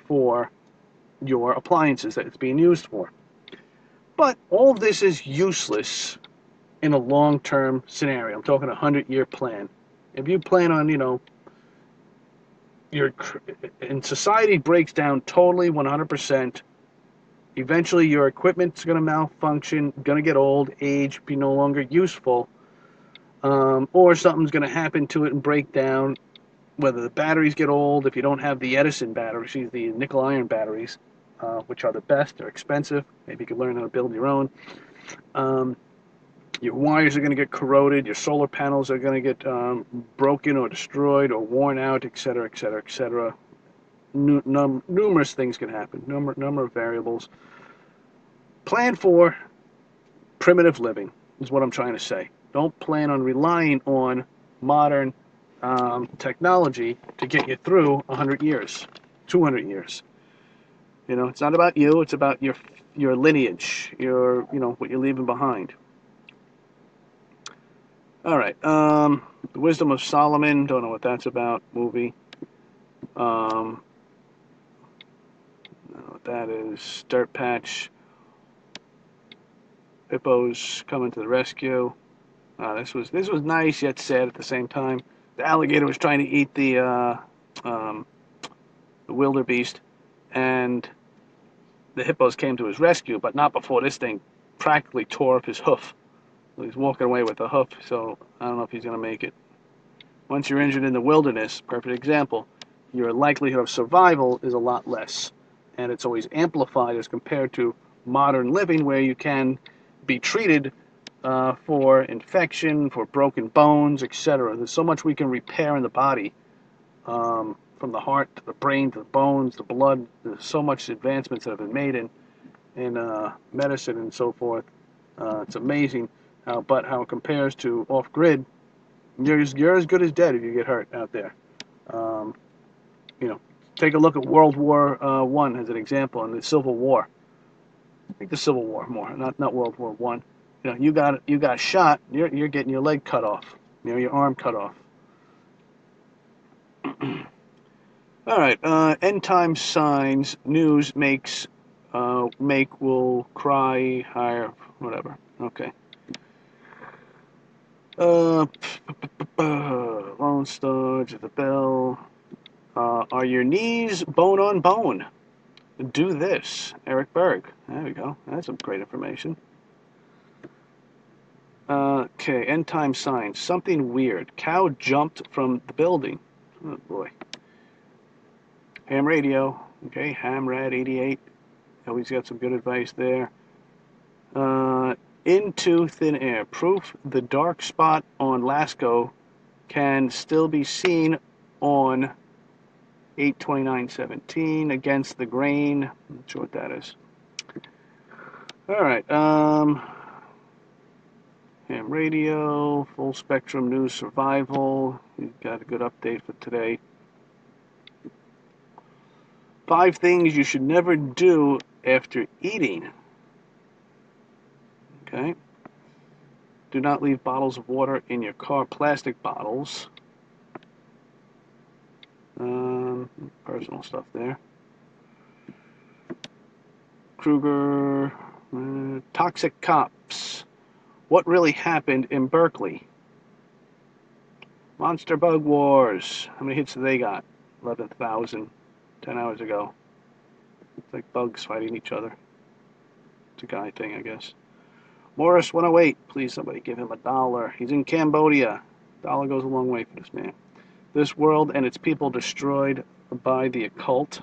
for your appliances that it's being used for. But all of this is useless in a long-term scenario. I'm talking a 100-year plan. If you plan on, and society breaks down totally 100%, eventually your equipment's going to malfunction, going to get old, age, be no longer useful, or something's going to happen to it and break down, whether the batteries get old, if you don't have the Edison batteries, the nickel iron batteries, which are the best, they're expensive, maybe you could learn how to build your own. Your wires are going to get corroded, your solar panels are going to get broken or destroyed or worn out, etc., etc., etc. Numerous things can happen, number of variables. Plan for primitive living is what I'm trying to say. Don't plan on relying on modern technology to get you through 100 years, 200 years. It's not about you, it's about your lineage, what you're leaving behind. All right, The Wisdom of Solomon, don't know what that's about, movie. I don't know what that is. Dirt Patch. Hippos coming to the rescue. This was nice yet sad at the same time. The alligator was trying to eat the wildebeest, and the hippos came to his rescue, but not before this thing practically tore up his hoof. He's walking away with a hoof, so I don't know if he's going to make it. Once you're injured in the wilderness, perfect example, your likelihood of survival is a lot less, and it's always amplified as compared to modern living, where you can be treated for infection, for broken bones, etc. There's so much we can repair in the body, from the heart to the brain to the bones, the blood. There's so much advancements that have been made in medicine and so forth. It's amazing how it compares to off-grid. You're as good as dead if you get hurt out there. Take a look at World War I as an example, and the Civil War. I think the Civil War more, not World War I. You got shot. You're getting your leg cut off. Your arm cut off. All right. End time signs. News makes will cry higher. Whatever. Okay. Lone Star, to the Bell. Are your knees bone on bone? Do this. Eric Berg. There we go. That's some great information. Okay, end time signs. Something weird. Cow jumped from the building. Oh boy. Ham radio. Okay, Hamrad88. Always got some good advice there. Into thin air. Proof the dark spot on Lasco can still be seen on 8/29/17 against the grain. I'm not sure what that is. All right. Ham radio, full spectrum news survival. You've got a good update for today. 5 things you should never do after eating. Okay. Do not leave bottles of water in your car, plastic bottles. Personal stuff there. Kruger, toxic cops. What really happened in Berkeley? Monster Bug Wars. How many hits did they got? 11,000 10 hours ago. It's like bugs fighting each other. It's a guy thing, I guess. Morris 108. Please, somebody give him $1. He's in Cambodia. $1 goes a long way for this man. This world and its people destroyed by the occult.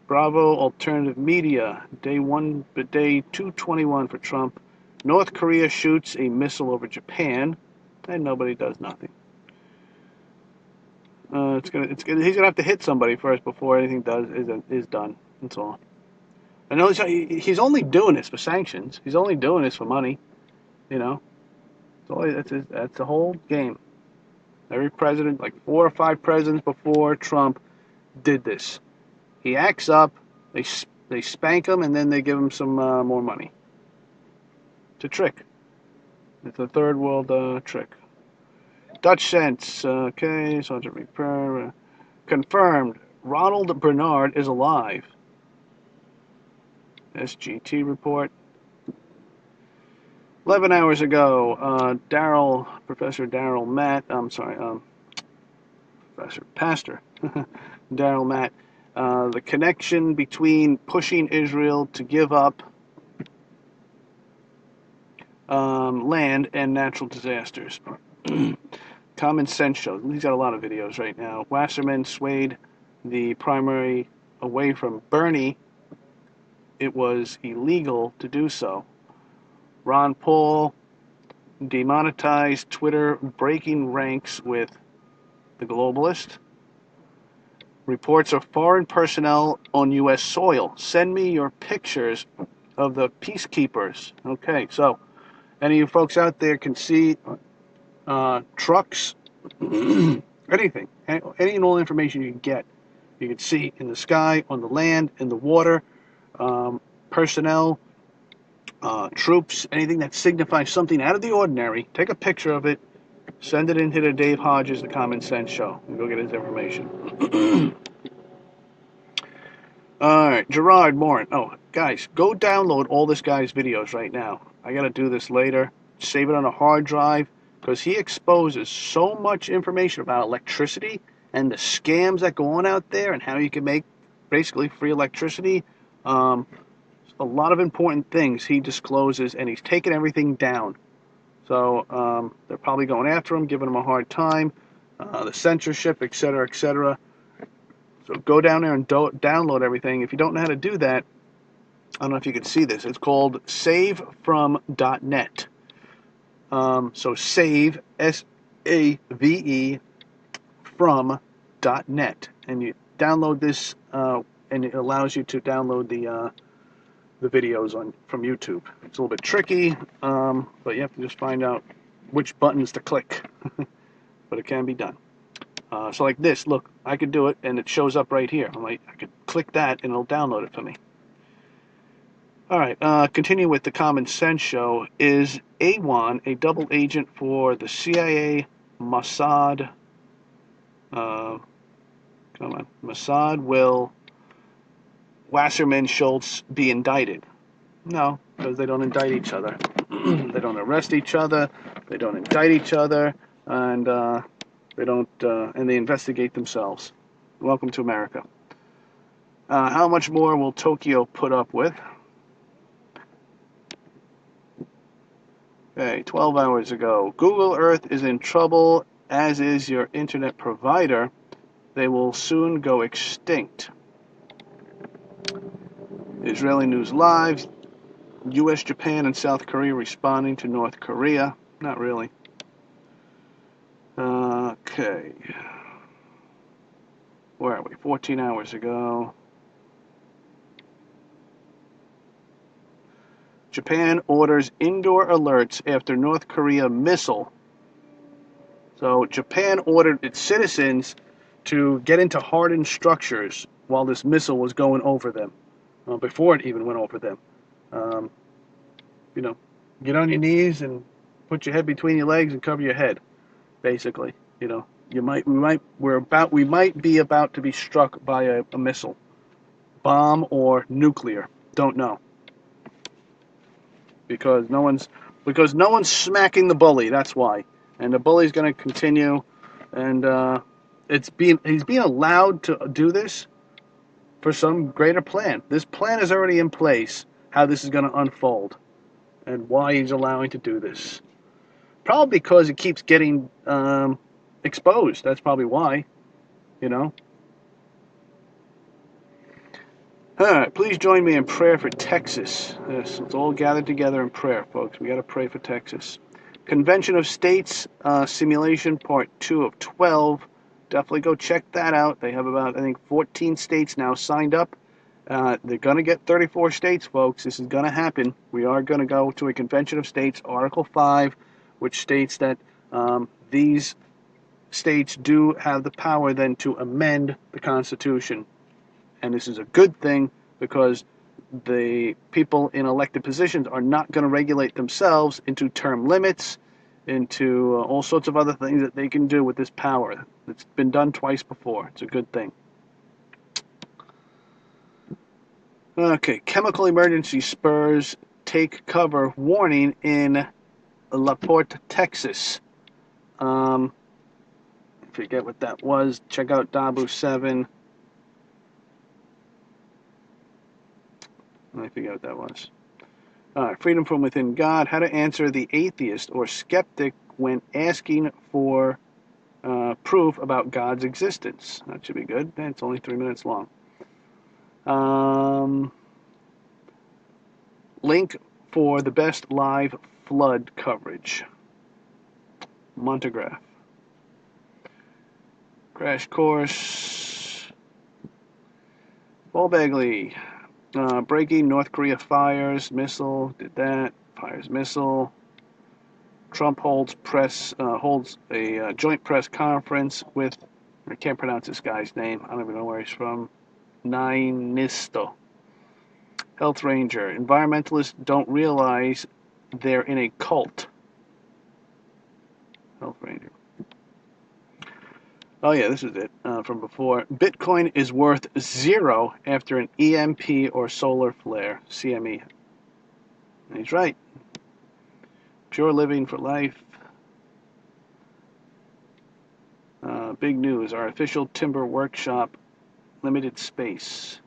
Bravo Alternative Media. Day 221 for Trump. North Korea shoots a missile over Japan, and nobody does nothing. He's gonna have to hit somebody first before anything is done. That's all. I know he's only doing this for sanctions. He's only doing this for money. You know, that's the whole game. Every president, like 4 or 5 presidents before Trump, did this. He acts up, they spank him, and then they give him some more money. It's a trick. It's a third world trick. Dutch Sense. Okay, Sergeant Repair. Confirmed. Ronald Bernard is alive. SGT report. 11 hours ago, Professor Daryl Matt, Pastor Daryl Matt, the connection between pushing Israel to give up land and natural disasters. Common Sense show. He's got a lot of videos right now. Wasserman swayed the primary away from Bernie. It was illegal to do so. Ron Paul demonetized Twitter, breaking ranks with the globalist. Reports of foreign personnel on U.S. soil. Send me your pictures of the peacekeepers. Okay, so any of you folks out there can see trucks, anything, any and all information you can get. You can see in the sky, on the land, in the water, personnel, troops, anything that signifies something out of the ordinary. Take a picture of it, send it into Dave Hodges, the Common Sense Show, and go get his information. All right, Gerard Morin. Oh, guys, go download all this guy's videos right now. I got to do this later. Save it on a hard drive, because he exposes so much information about electricity and the scams that go on out there and how you can make basically free electricity. A lot of important things he discloses, and he's taken everything down. So they're probably going after him, giving him a hard time, the censorship, etc., etc. So go down there and download everything. If you don't know how to do that, I don't know if you can see this. It's called savefrom.net. So save, S-A-V-E, from.net. And you download this, and it allows you to download the videos from YouTube. It's a little bit tricky, but you have to just find out which buttons to click. But it can be done. So like this, look, I could do it, and it shows up right here. I could click that, and it'll download it for me. All right, continue with the Common Sense Show. Is Awan a double agent for the CIA, Mossad? Mossad, will Wasserman Schultz be indicted? No, because they don't indict each other. They don't arrest each other. They don't indict each other, and they investigate themselves. Welcome to America. How much more will Tokyo put up with? Okay, 12 hours ago. Google Earth is in trouble, as is your internet provider. They will soon go extinct. Israeli News Live. U.S., Japan, and South Korea responding to North Korea. Not really. Okay. Where are we? 14 hours ago. Japan orders indoor alerts after North Korea missile. So Japan ordered its citizens to get into hardened structures while this missile was going over them, before it even went over them. Um, you know, get on your knees and put your head between your legs and cover your head. Basically, we might be about to be struck by a missile, bomb or nuclear. Don't know, because no one's smacking the bully. That's why, and the bully's going to continue, and he's being allowed to do this for some greater plan. This plan is already in place. How this is going to unfold, and why he's allowing to do this. Probably because it keeps getting exposed. That's probably why. All right, please join me in prayer for Texas. Yes, let's all gather together in prayer, folks. We got to pray for Texas. Convention of States simulation part 2 of 12. Definitely go check that out. They have about, I think, 14 states now signed up. They're going to get 34 states, folks. This is going to happen. We are going to go to a Convention of States, Article 5, which states that these states do have the power then to amend the Constitution. And this is a good thing because the people in elected positions are not going to regulate themselves into term limits, into all sorts of other things that they can do with this power. It's been done twice before. It's a good thing. Okay, chemical emergency spurs take cover warning in La Porte, Texas. Forget what that was. Check out Dabu 7. I forget what that was. Freedom from within God. How to answer the atheist or skeptic when asking for proof about God's existence. That should be good. It's only 3 minutes long. Link for the best live flood coverage. Montegraph. Crash course. Paul Bagley. Breaking North Korea fires missile. Did that. Fires missile. Trump holds a joint press conference with, I can't pronounce this guy's name. I don't even know where he's from. Nisto. Health Ranger. Environmentalists don't realize they're in a cult. Health Ranger. Oh yeah, this is it from before. Bitcoin is worth 0 after an EMP or solar flare. CME. And he's right. Pure living for life. Big news. Artificial timber workshop. Limited space.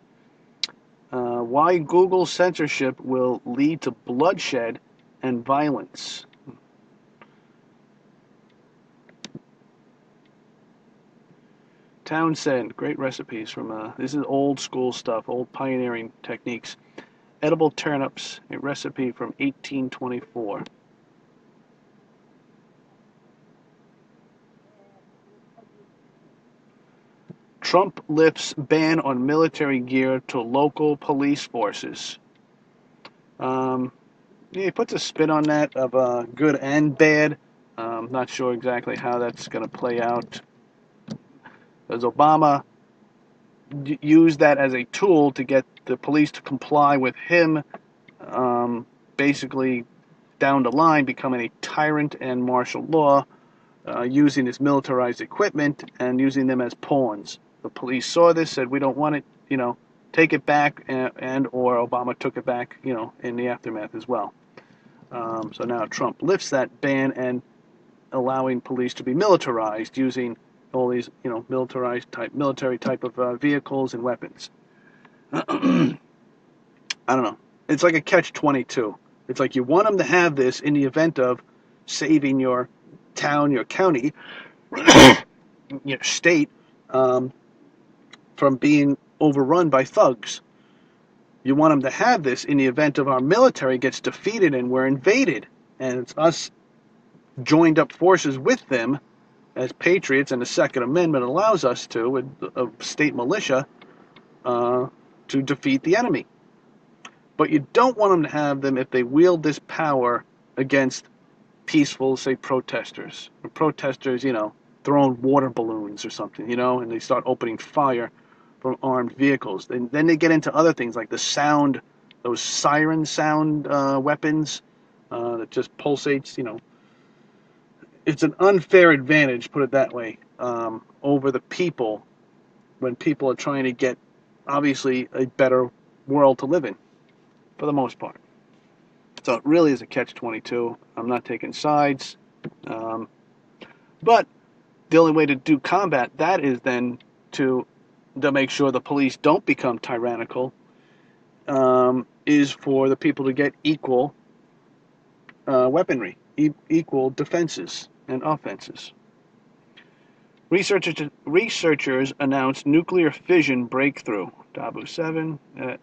Why Google censorship will lead to bloodshed and violence. Townsend, great recipes from, this is old school stuff, old pioneering techniques. Edible turnips, a recipe from 1824. Trump lifts ban on military gear to local police forces. He puts a spin on that of good and bad. Not sure exactly how that's going to play out. As Obama used that as a tool to get the police to comply with him, basically down the line becoming a tyrant and martial law, using his militarized equipment and using them as pawns. The police saw this, said, we don't want it, take it back, and or Obama took it back, in the aftermath as well. So now Trump lifts that ban and allowing police to be militarized using all these, military type of vehicles and weapons. I don't know. It's like a catch-22. It's like you want them to have this in the event of saving your town, your county, your state from being overrun by thugs. You want them to have this in the event of our military gets defeated and we're invaded. And it's us joined up forces with them as patriots, and the Second Amendment allows us to, with a state militia, to defeat the enemy. But you don't want them to have them if they wield this power against peaceful, say, protesters. Or protesters, throwing water balloons or something, and they start opening fire from armed vehicles. Then they get into other things like the sound, those siren sound weapons that just pulsates, It's an unfair advantage, put it that way, over the people when people are trying to get, obviously, a better world to live in, for the most part. So it really is a catch-22. I'm not taking sides. But the only way to do combat that is then to make sure the police don't become tyrannical, is for the people to get equal weaponry, equal defenses and offenses. Researchers announced nuclear fission breakthrough. Dabu 7.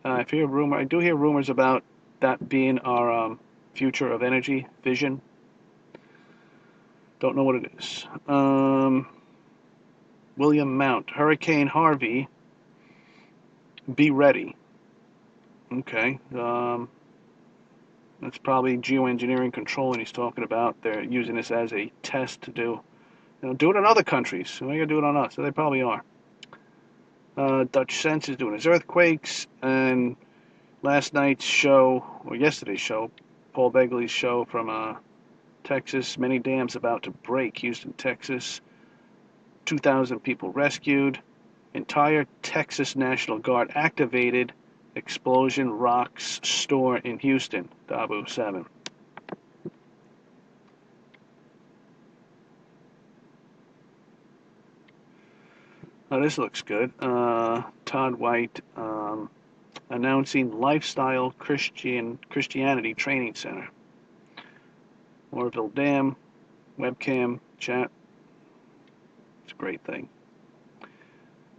I do hear rumors about that being our future of energy, fission. Don't know what it is. William Mount. Hurricane Harvey. Be ready. Okay. That's probably geoengineering controlling he's talking about. They're using this as a test to do. Do it in other countries. So they're going to do it on us. So they probably are. Dutch Sense is doing his earthquakes. And yesterday's show, Paul Begley's show from Texas, many dams about to break. Houston, Texas. 2,000 people rescued. Entire Texas National Guard activated. Explosion rocks store in Houston. Dabu 7. Oh, this looks good. Todd White announcing Lifestyle Christianity Training Center. Orville Dam, webcam, chat. It's a great thing.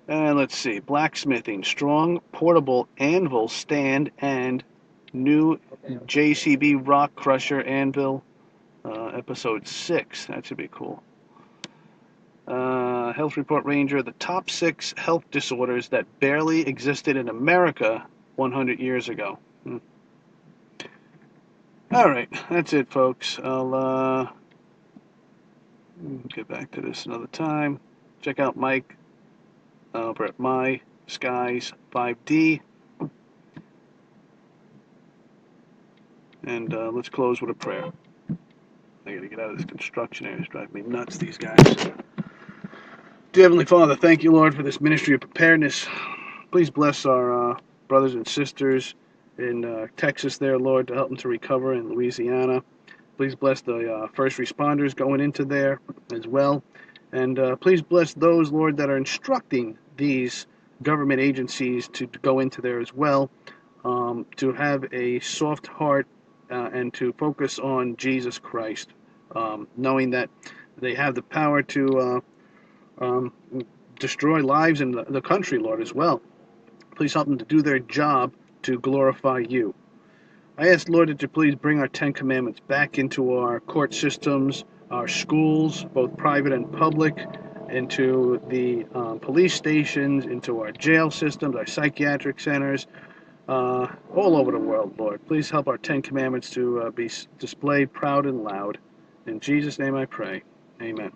And let's see. Blacksmithing, strong portable anvil stand and new JCB rock crusher anvil. Episode 6. That should be cool. Health Report Ranger, the top 6 health disorders that barely existed in America 100 years ago. All right, that's it, folks. I'll get back to this another time. Check out Mike over at My Skies 5D. And let's close with a prayer. I gotta get out of this construction area. It's driving me nuts, these guys. Dear Heavenly Father, thank you, Lord, for this ministry of preparedness. Please bless our brothers and sisters in Texas there, Lord, to help them to recover, in Louisiana. Please bless the first responders going into there as well. And please bless those, Lord, that are instructing these government agencies to go into there as well, to have a soft heart and to focus on Jesus Christ, knowing that they have the power to destroy lives in the country, Lord, as well. Please help them to do their job to glorify you. I ask, Lord, that you please bring our 10 Commandments back into our court systems, our schools, both private and public, into the police stations, into our jail systems, our psychiatric centers, all over the world, Lord. Please help our 10 Commandments to be displayed proud and loud. In Jesus' name I pray. Amen.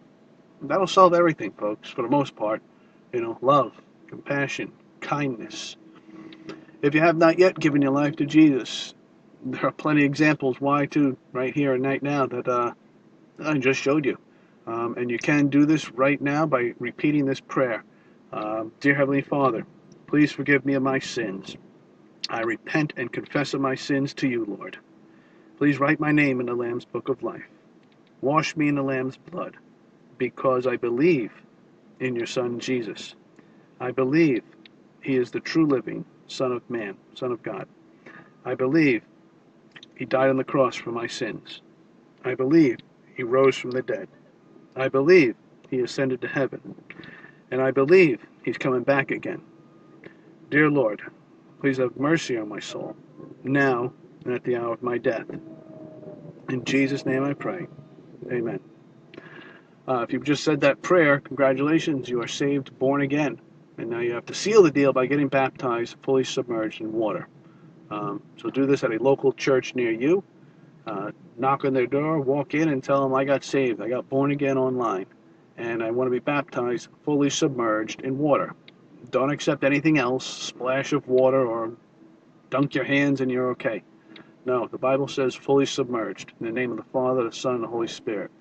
That'll solve everything, folks, for the most part. Love, compassion, kindness. If you have not yet given your life to Jesus, there are plenty of examples why, too, right here and right now that I just showed you. And you can do this right now by repeating this prayer. Dear Heavenly Father, please forgive me of my sins. I repent and confess of my sins to you, Lord. Please write my name in the Lamb's Book of Life. Wash me in the Lamb's blood, because I believe in your Son Jesus. I believe he is the true living Son of Man, Son of God. I believe he died on the cross for my sins. I believe he rose from the dead. I believe he ascended to heaven. And I believe he's coming back again. Dear Lord, please have mercy on my soul, now and at the hour of my death. In Jesus' name I pray. Amen. If you've just said that prayer, congratulations, you are saved, born again. And now you have to seal the deal by getting baptized, fully submerged in water. So do this at a local church near you. Knock on their door, walk in and tell them, I got saved, I got born again online, and I want to be baptized, fully submerged in water. Don't accept anything else, splash of water, or dunk your hands and you're okay. No, the Bible says fully submerged, in the name of the Father, the Son, and the Holy Spirit.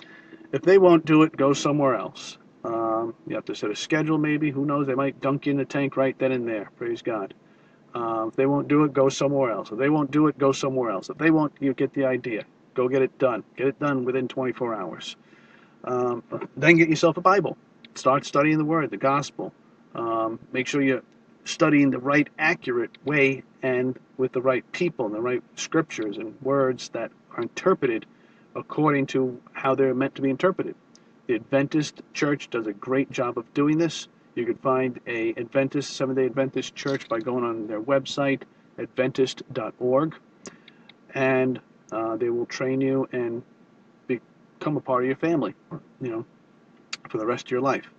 If they won't do it, go somewhere else. You have to set a schedule maybe, who knows, they might dunk you in the tank right then and there, praise God. If they won't do it, go somewhere else. If they won't do it, go somewhere else. If they won't, you get the idea. Go get it done. Get it done within 24 hours. Then get yourself a Bible. Start studying the Word, the Gospel. Make sure you're studying the right, accurate way and with the right people and the right scriptures and words that are interpreted according to how they're meant to be interpreted. The Adventist Church does a great job of doing this. You can find a Adventist, Seventh-day Adventist church by going on their website, adventist.org, and they will train you and become a part of your family, for the rest of your life.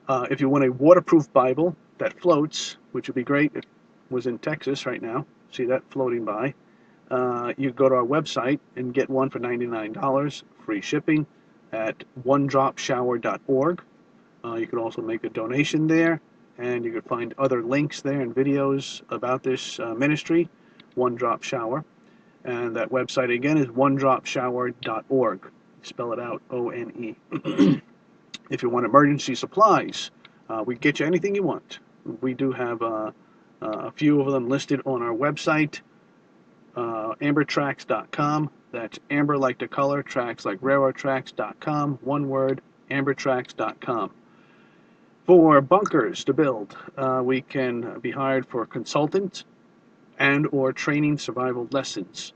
If you want a waterproof Bible that floats, which would be great if it was in Texas right now, see that floating by, you go to our website and get one for $99, free shipping, at onedropshower.org. You can also make a donation there, and you can find other links there and videos about this ministry, One Drop Shower. And that website again is onedropshower.org. Spell it out, O-N-E. If you want emergency supplies, we get you anything you want. We do have a few of them listed on our website, ambertracks.com. That's amber like the color, tracks like railroad tracks.com. One word, ambertracks.com. For bunkers to build, we can be hired for consultant and or training survival lessons.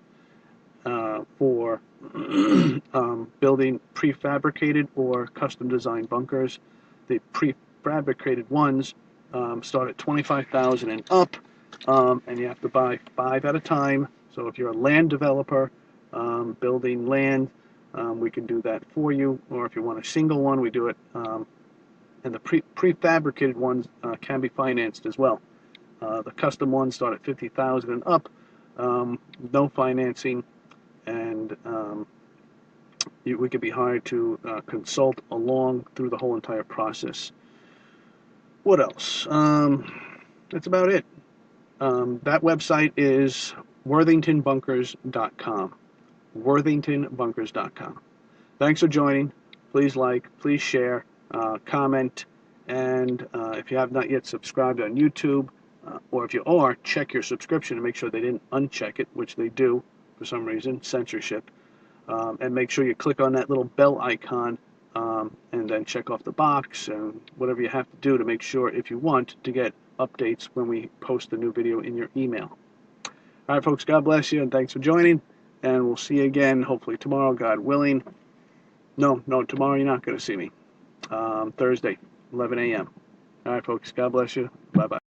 For building prefabricated or custom designed bunkers, the prefabricated ones start at $25,000 and up, and you have to buy 5 at a time. So if you're a land developer building land, we can do that for you. Or if you want a single one, we do it. And the prefabricated ones can be financed as well. The custom ones start at $50,000 and up, no financing, and we could be hired to consult along through the whole entire process. What else? That's about it. That website is worthingtonbunkers.com. worthingtonbunkers.com. Thanks for joining. Please like, please share, comment, and if you have not yet subscribed on YouTube, or if you are, check your subscription and make sure they didn't uncheck it, which they do for some reason, censorship. And make sure you click on that little bell icon and then check off the box and whatever you have to do to make sure, if you want, to get updates when we post a new video in your email. All right, folks, God bless you, and thanks for joining. And we'll see you again, hopefully tomorrow, God willing. No, tomorrow you're not going to see me. Thursday, 11 a.m. All right, folks, God bless you. Bye-bye.